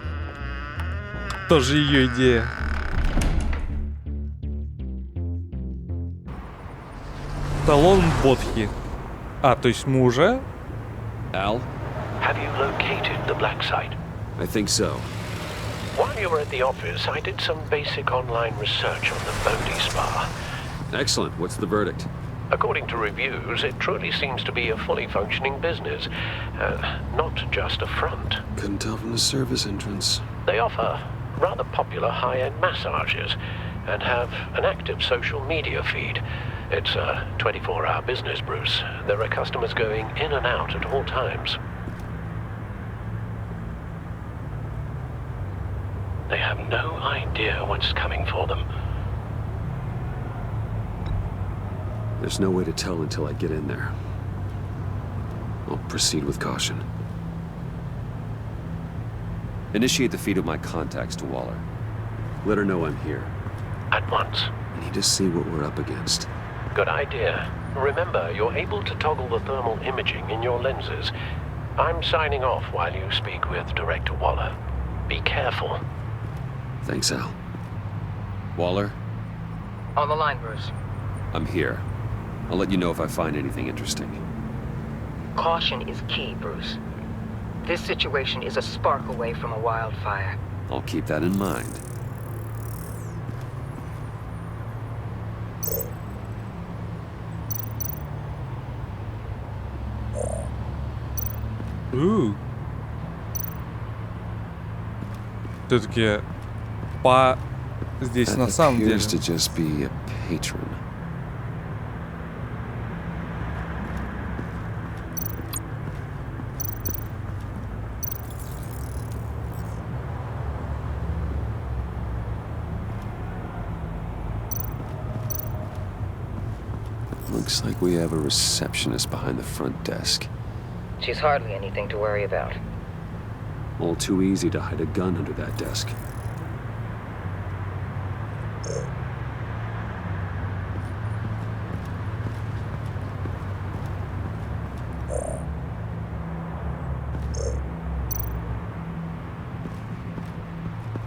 Тоже ее идея. Талон Бодхи. То есть мы уже? Al? Have you located the black site? I think so. While you were at the office, I did some basic online research on the Bodhi Spa. Excellent. What's the verdict? According to reviews, it truly seems to be a fully functioning business, not just a front. Couldn't tell from the service entrance. They offer rather popular high-end massages and have an active social media feed. It's a 24-hour business, Bruce. There are customers going in and out at all times. They have no idea what's coming for them. There's no way to tell until I get in there. I'll proceed with caution. Initiate the feed of my contacts to Waller. Let her know I'm here. At once. I need to see what we're up against. Good idea. Remember, you're able to toggle the thermal imaging in your lenses. I'm signing off while you speak with Director Waller. Be careful. Thanks, Al. Waller? On the line, Bruce. I'm here. I'll let you know if I find anything interesting. Caution is key, Bruce. This situation is a spark away from a wildfire. I'll keep that in mind. Все-таки здесь на самом деле. To just be a patron. Looks like we have a receptionist behind the front desk. She's hardly anything to worry about. All too easy to hide a gun under that desk.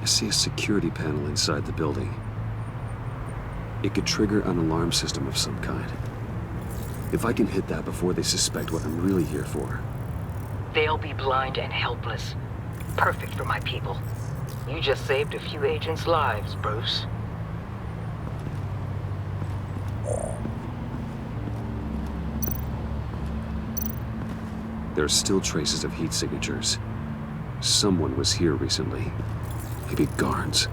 I see a security panel inside the building. It could trigger an alarm system of some kind. If I can hit that before they suspect what I'm really here for. They'll be blind and helpless. Perfect for my people. You just saved a few agents' lives, Bruce. There are still traces of heat signatures. Someone was here recently. Maybe guards.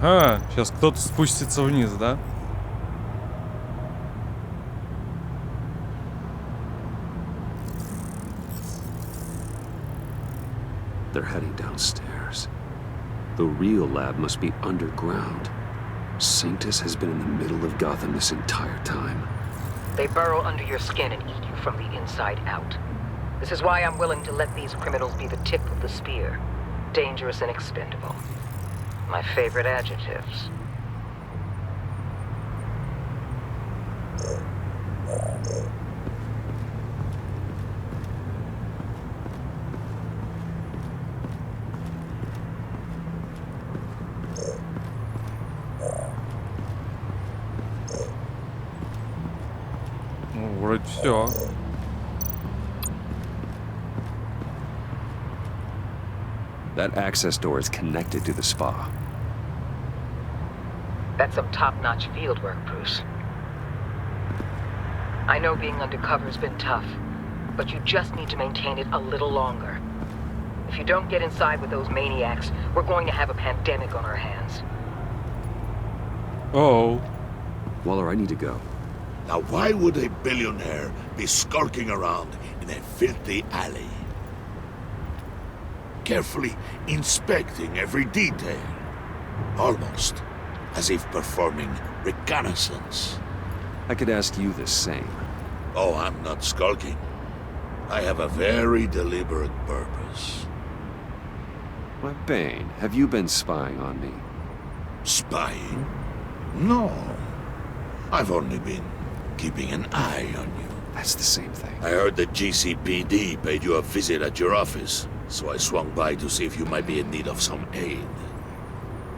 Ага, сейчас кто-то спустится вниз, да? They're heading downstairs. The real lab must be underground. Sanctus has been in the middle of Gotham this entire time. They burrow under your skin and eat you from the inside out. This is why I'm willing to let these criminals be the tip of the spear. Dangerous and expendable. My favorite adjectives. Ну, вроде все. That access door is connected to the spa. That's some top-notch fieldwork, Bruce. I know being undercover's been tough, but you just need to maintain it a little longer. If you don't get inside with those maniacs, we're going to have a pandemic on our hands. Oh. Waller, I need to go. Now why would a billionaire be skulking around in a filthy alley? Carefully inspecting every detail. Almost as if performing reconnaissance. I could ask you the same. Oh, I'm not skulking. I have a very deliberate purpose. Why, Bane, have you been spying on me? Spying? No. I've only been keeping an eye on you. That's the same thing. I heard the GCPD paid you a visit at your office, so I swung by to see if you might be in need of some aid.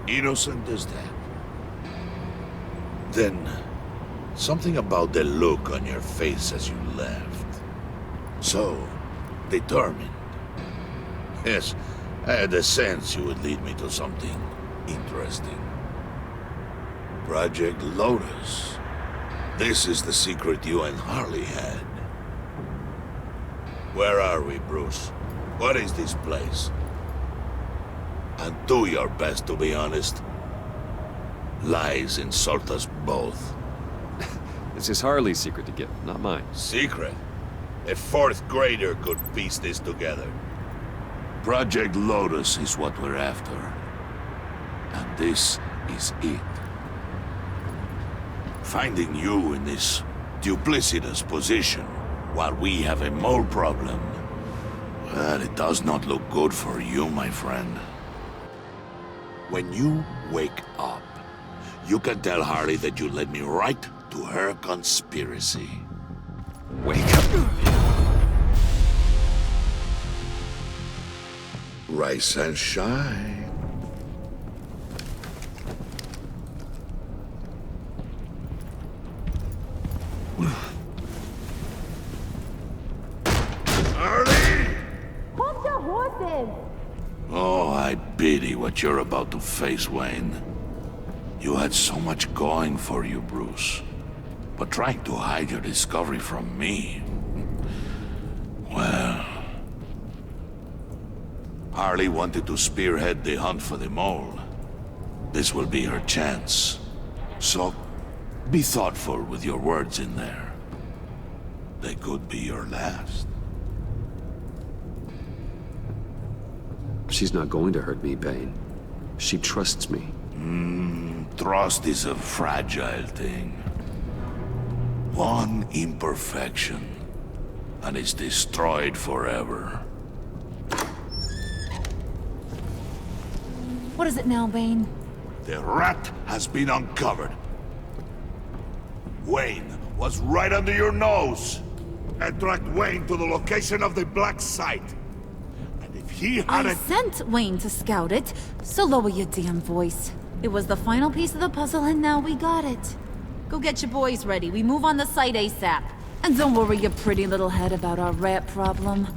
Innocent as that. Then, something about the look on your face as you left. So, determined. Yes, I had a sense you would lead me to something interesting. Project Lotus. This is the secret you and Harley had. Where are we, Bruce? What is this place? And do your best to be honest. Lies insult us both. This is Harley's secret to get, not mine. Secret? A fourth grader could piece this together. Project Lotus is what we're after. And this is it. Finding you in this duplicitous position while we have a mole problem. Well, it does not look good for you, my friend. When you wake up, you can tell Harley that you led me right to her conspiracy. Wake up. Rise and shine. Harley! Hold your horses! Oh, I pity what you're about to face, Wayne. You had so much going for you, Bruce. But trying to hide your discovery from me... Well... Harley wanted to spearhead the hunt for the mole. This will be her chance. So, be thoughtful with your words in there. They could be your last. She's not going to hurt me, Bane. She trusts me. Trust is a fragile thing. One imperfection, and it's destroyed forever. What is it now, Bane? The rat has been uncovered. Wayne was right under your nose. And tracked Wayne to the location of the black site. And if he I hadn't... sent Wayne to scout it, so lower your damn voice. It was the final piece of the puzzle, and now we got it. Go get your boys ready. We move on the site ASAP. And don't worry your pretty little head about our rat problem.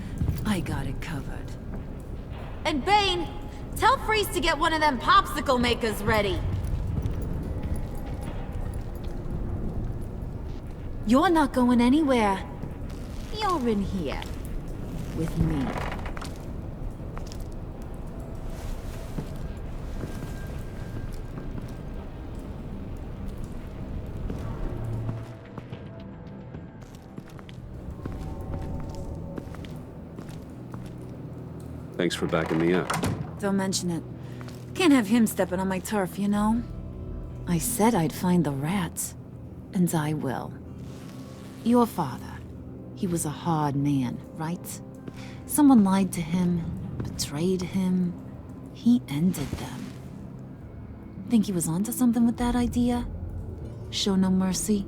I got it covered. And Bane, tell Freeze to get one of them popsicle makers ready. You're not going anywhere. You're in here. With me. Thanks for backing me up. Don't mention it. Can't have him stepping on my turf, you know? I said I'd find the rats. And I will. Your father. He was a hard man, right? Someone lied to him, betrayed him. He ended them. Think he was onto something with that idea? Show no mercy?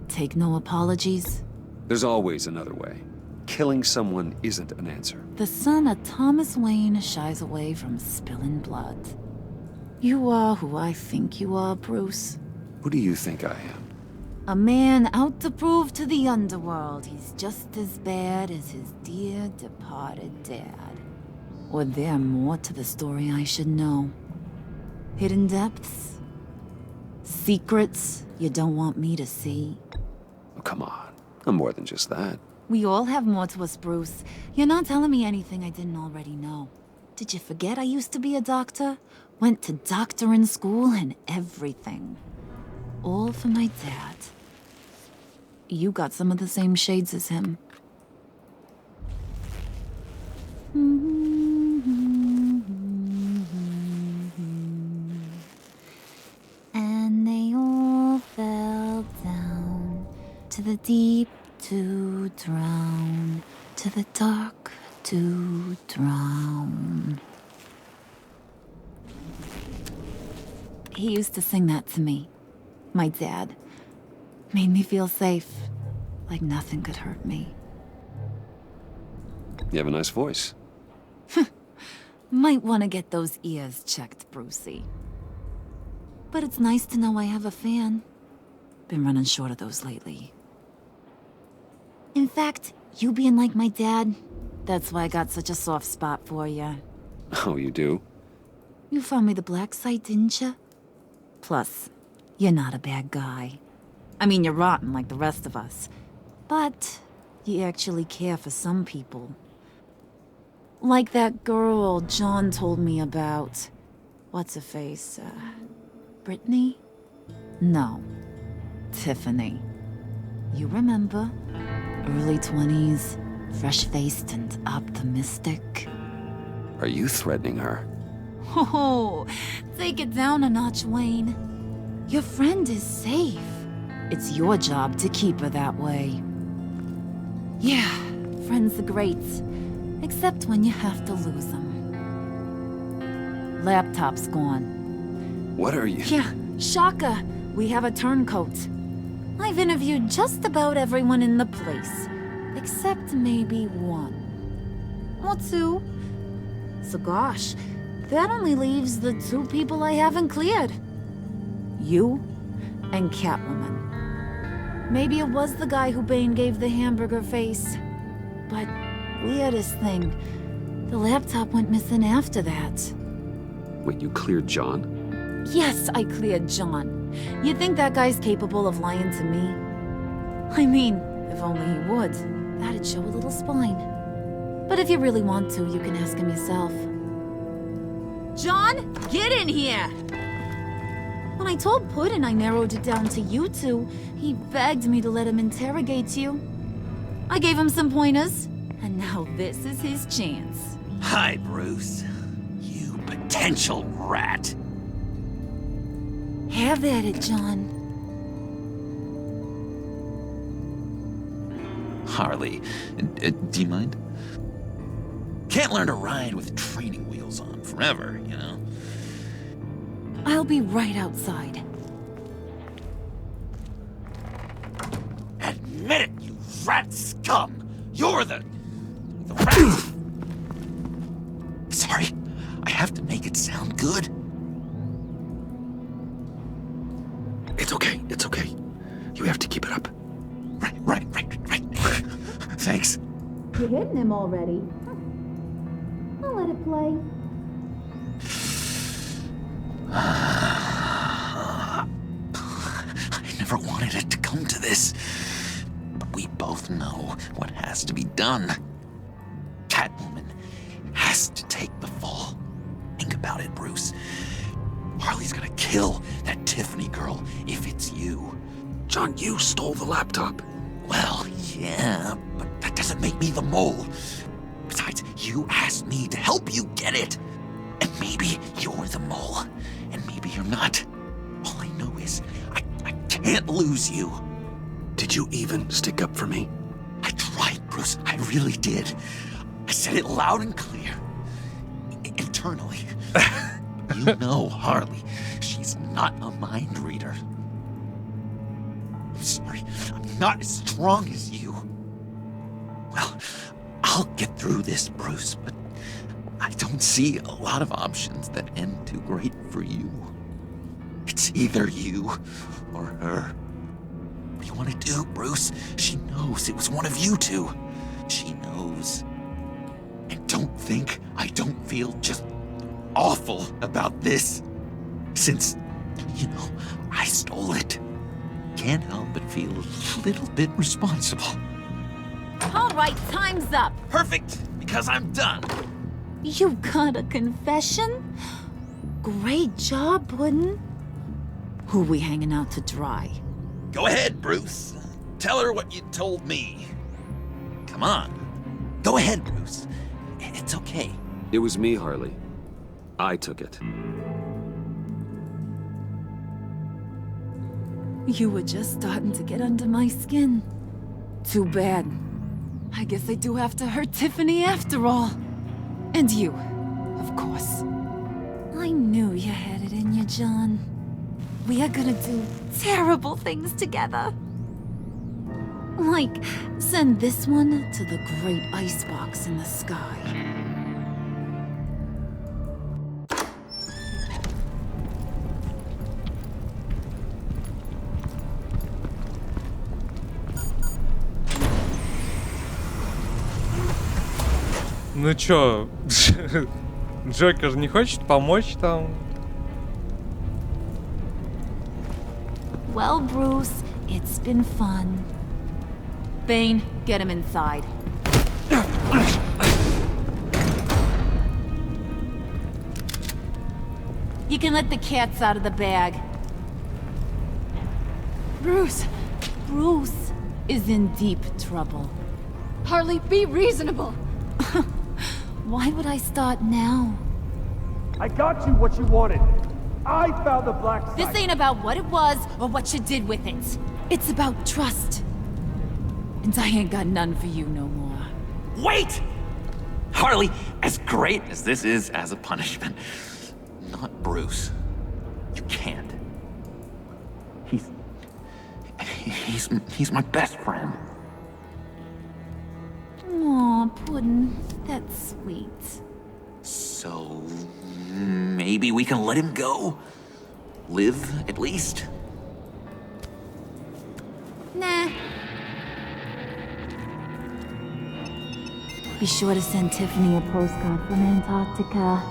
Take no apologies? There's always another way. Killing someone isn't an answer. The son of Thomas Wayne shies away from spilling blood. You are who I think you are, Bruce. Who do you think I am? A man out to prove to the underworld he's just as bad as his dear departed dad. Or there more to the story I should know. Hidden depths? Secrets you don't want me to see? Oh, come on. I'm more than just that. We all have more to us, Bruce. You're not telling me anything I didn't already know. Did you forget I used to be a doctor? Went to doctoring school and everything. All for my dad. You got some of the same shades as him. And they all fell down to the deep to drown, to the dark to drown. He used to sing that to me. My dad. Made me feel safe. Like nothing could hurt me. You have a nice voice. Might want to get those ears checked, Brucey. But it's nice to know I have a fan. Been running short of those lately. In fact, you being like my dad, that's why I got such a soft spot for you. Oh, you do? You found me the black site, didn't you? Plus, you're not a bad guy. I mean, you're rotten like the rest of us. But you actually care for some people. Like that girl John told me about. What's her face? Brittany? No. Tiffany. You remember? Early 20s, fresh-faced and optimistic. Are you threatening her? Oh, take it down a notch, Wayne. Your friend is safe. It's your job to keep her that way. Yeah, friends are great. Except when you have to lose them. Laptop's gone. What are you? Yeah, shocker. We have a turncoat. I've interviewed just about everyone in the place. Except maybe one. Or two. So gosh, that only leaves the two people I haven't cleared. You and Catwoman. Maybe it was the guy who Bane gave the hamburger face. But weirdest thing, the laptop went missing after that. Wait, you cleared John? Yes, I cleared John. You think that guy's capable of lying to me? I mean, if only he would. That'd show a little spine. But if you really want to, you can ask him yourself. John, get in here! When I told Puddin' I narrowed it down to you two, he begged me to let him interrogate you. I gave him some pointers, and now this is his chance. Hi, Bruce. You potential rat. Have at it, John. Harley, do you mind? Can't learn to ride with training wheels on forever, you know? I'll be right outside. Admit it, you rat scum! You're the rat! Sorry, I have to make it sound good. It's okay, it's okay. You have to keep it up. Right. Thanks. You're hitting him already. I'll let it play. I never wanted it to come to this. But we both know what has to be done. Catwoman has to take the fall. Think about it, Bruce. Harley's gonna kill that Tiffany girl if it's you. John, you stole the laptop. Well, yeah, but that doesn't make me the mole. Besides, you asked me to help you get it. And maybe you're the mole, and maybe you're not. All I know is I can't lose you. Did you even stick up for me? I tried, Bruce. I really did. I said it loud and clear. Internally. You know Harley. She's not a mind reader. I'm sorry. I'm not as strong as you. Well, I'll get through this, Bruce, but I don't see a lot of options that end too great for you. It's either you or her. What do you want to do, Bruce? She knows it was one of you two. She knows. And don't think I don't feel just awful about this. Since, I stole it. Can't help but feel a little bit responsible. All right, time's up. Perfect, because I'm done. You got a confession? Great job, Puddin'. Who we hanging out to dry? Go ahead, Bruce. Tell her what you told me. Come on. Go ahead, Bruce. It's okay. It was me, Harley. I took it. You were just starting to get under my skin. Too bad. I guess I do have to hurt Tiffany after all. And you, of course. I knew you had it in you, John. We are gonna do terrible things together. Like, send this one to the great icebox in the sky. Ну чё, Джокер не хочет помочь там? Well, Bruce, it's been fun. Bane, get him inside. You can let the cats out of the bag. Bruce! Bruce is in deep trouble. Harley, be reasonable! Why would I start now? I got you what you wanted. I found the black site. This ain't about what it was or what you did with it. It's about trust. And I ain't got none for you no more. Wait! Harley, as great as this is as a punishment, not Bruce. You can't. He's my best friend. Aw, Puddin', that's sweet. So maybe we can let him go? Live, at least? Nah. Be sure to send Tiffany a postcard from Antarctica.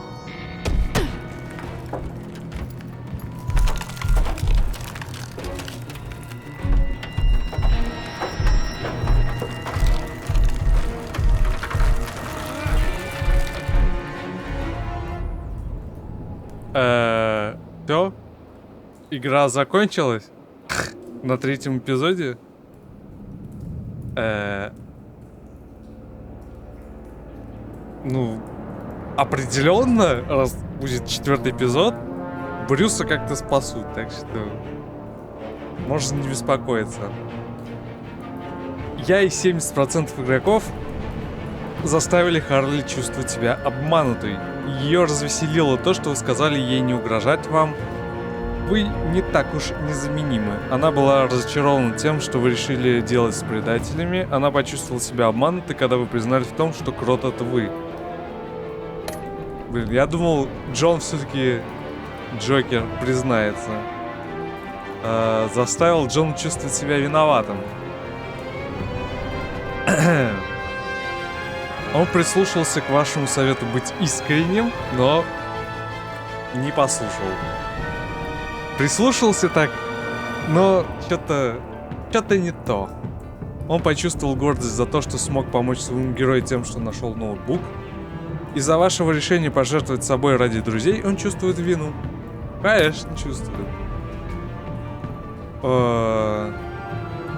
Все? Игра закончилась? На 3-м эпизоде? Ну, определенно, раз будет 4-й эпизод, Брюса как-то спасут, так что можно не беспокоиться. Я и 70% игроков заставили Харли чувствовать себя обманутой. Ее развеселило то, что вы сказали ей не угрожать вам. Вы не так уж незаменимы. Она была разочарована тем, что вы решили делать с предателями. Она почувствовала себя обманутой, когда вы признались в том, что Крот — это вы. Блин, я думал, Джон все-таки, Джокер, признается. Заставил Джона чувствовать себя виноватым. Он прислушался к вашему совету быть искренним, но не послушал. Прислушался так, но что-то не то. Он почувствовал гордость за то, что смог помочь своему герою тем, что нашел ноутбук. Из-за вашего решения пожертвовать собой ради друзей он чувствует вину. Конечно, чувствует.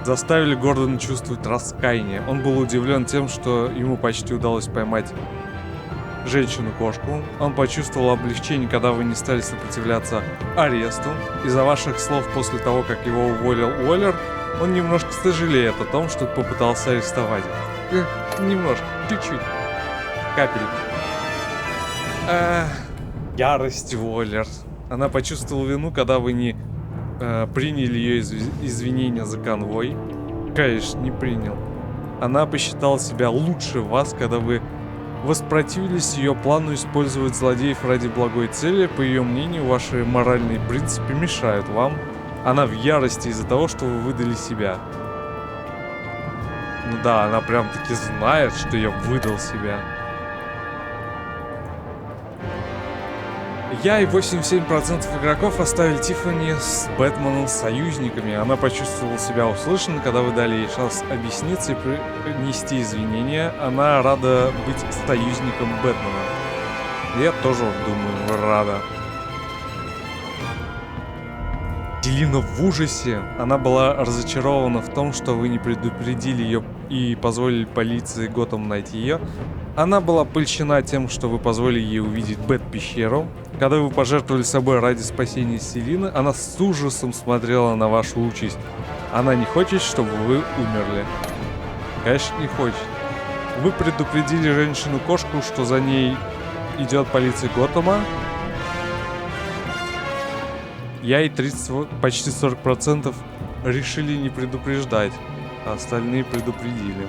Заставили Гордона чувствовать раскаяние. Он был удивлен тем, что ему почти удалось поймать женщину-кошку. Он почувствовал облегчение, когда вы не стали сопротивляться аресту. Из-за ваших слов после того, как его уволил Уоллер, он немножко сожалеет о том, что попытался арестовать. Немножко, чуть-чуть. Капельку. Ярость Уоллер. Она почувствовала вину, когда вы не приняли ее извинения за конвой. Конечно, не принял. Она посчитала себя лучше вас, когда вы воспротивились ее плану использовать злодеев ради благой цели. По ее мнению, ваши моральные принципы мешают вам. Она в ярости из-за того, что вы выдали себя. Ну да, она прям-таки знает, что я выдал себя. Я и 87% игроков оставили Тиффани с Бэтменом союзниками. Она почувствовала себя услышанной, когда вы дали ей шанс объясниться и принести извинения. Она рада быть союзником Бэтмена. Я тоже думаю, рада. Селина в ужасе. Она была разочарована в том, что вы не предупредили ее и позволили полиции Готэм найти ее. Она была польщена тем, что вы позволили ей увидеть Бэт-пещеру. Когда вы пожертвовали собой ради спасения Селины, она с ужасом смотрела на вашу участь. Она не хочет, чтобы вы умерли. Конечно, не хочет. Вы предупредили женщину-кошку, что за ней идет полиция Готэма. Я и почти 40% решили не предупреждать, а остальные предупредили.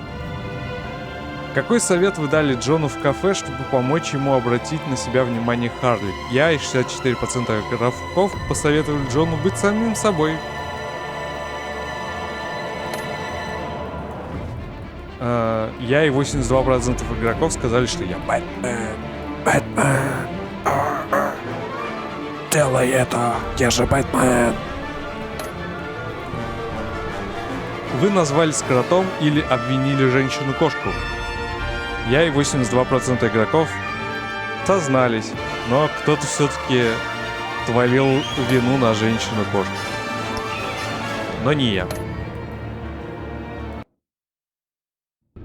Какой совет вы дали Джону в кафе, чтобы помочь ему обратить на себя внимание Харли? Я и 64% игроков посоветовали Джону быть самим собой. Я и 82% игроков сказали, что я Бэтмен. Бэтмен. Делай это, я же Бэтмен. Вы назвались кротом или обвинили женщину-кошку? Я и 82% игроков сознались, но кто-то все-таки свалил вину на женщину-кошку. Но не я.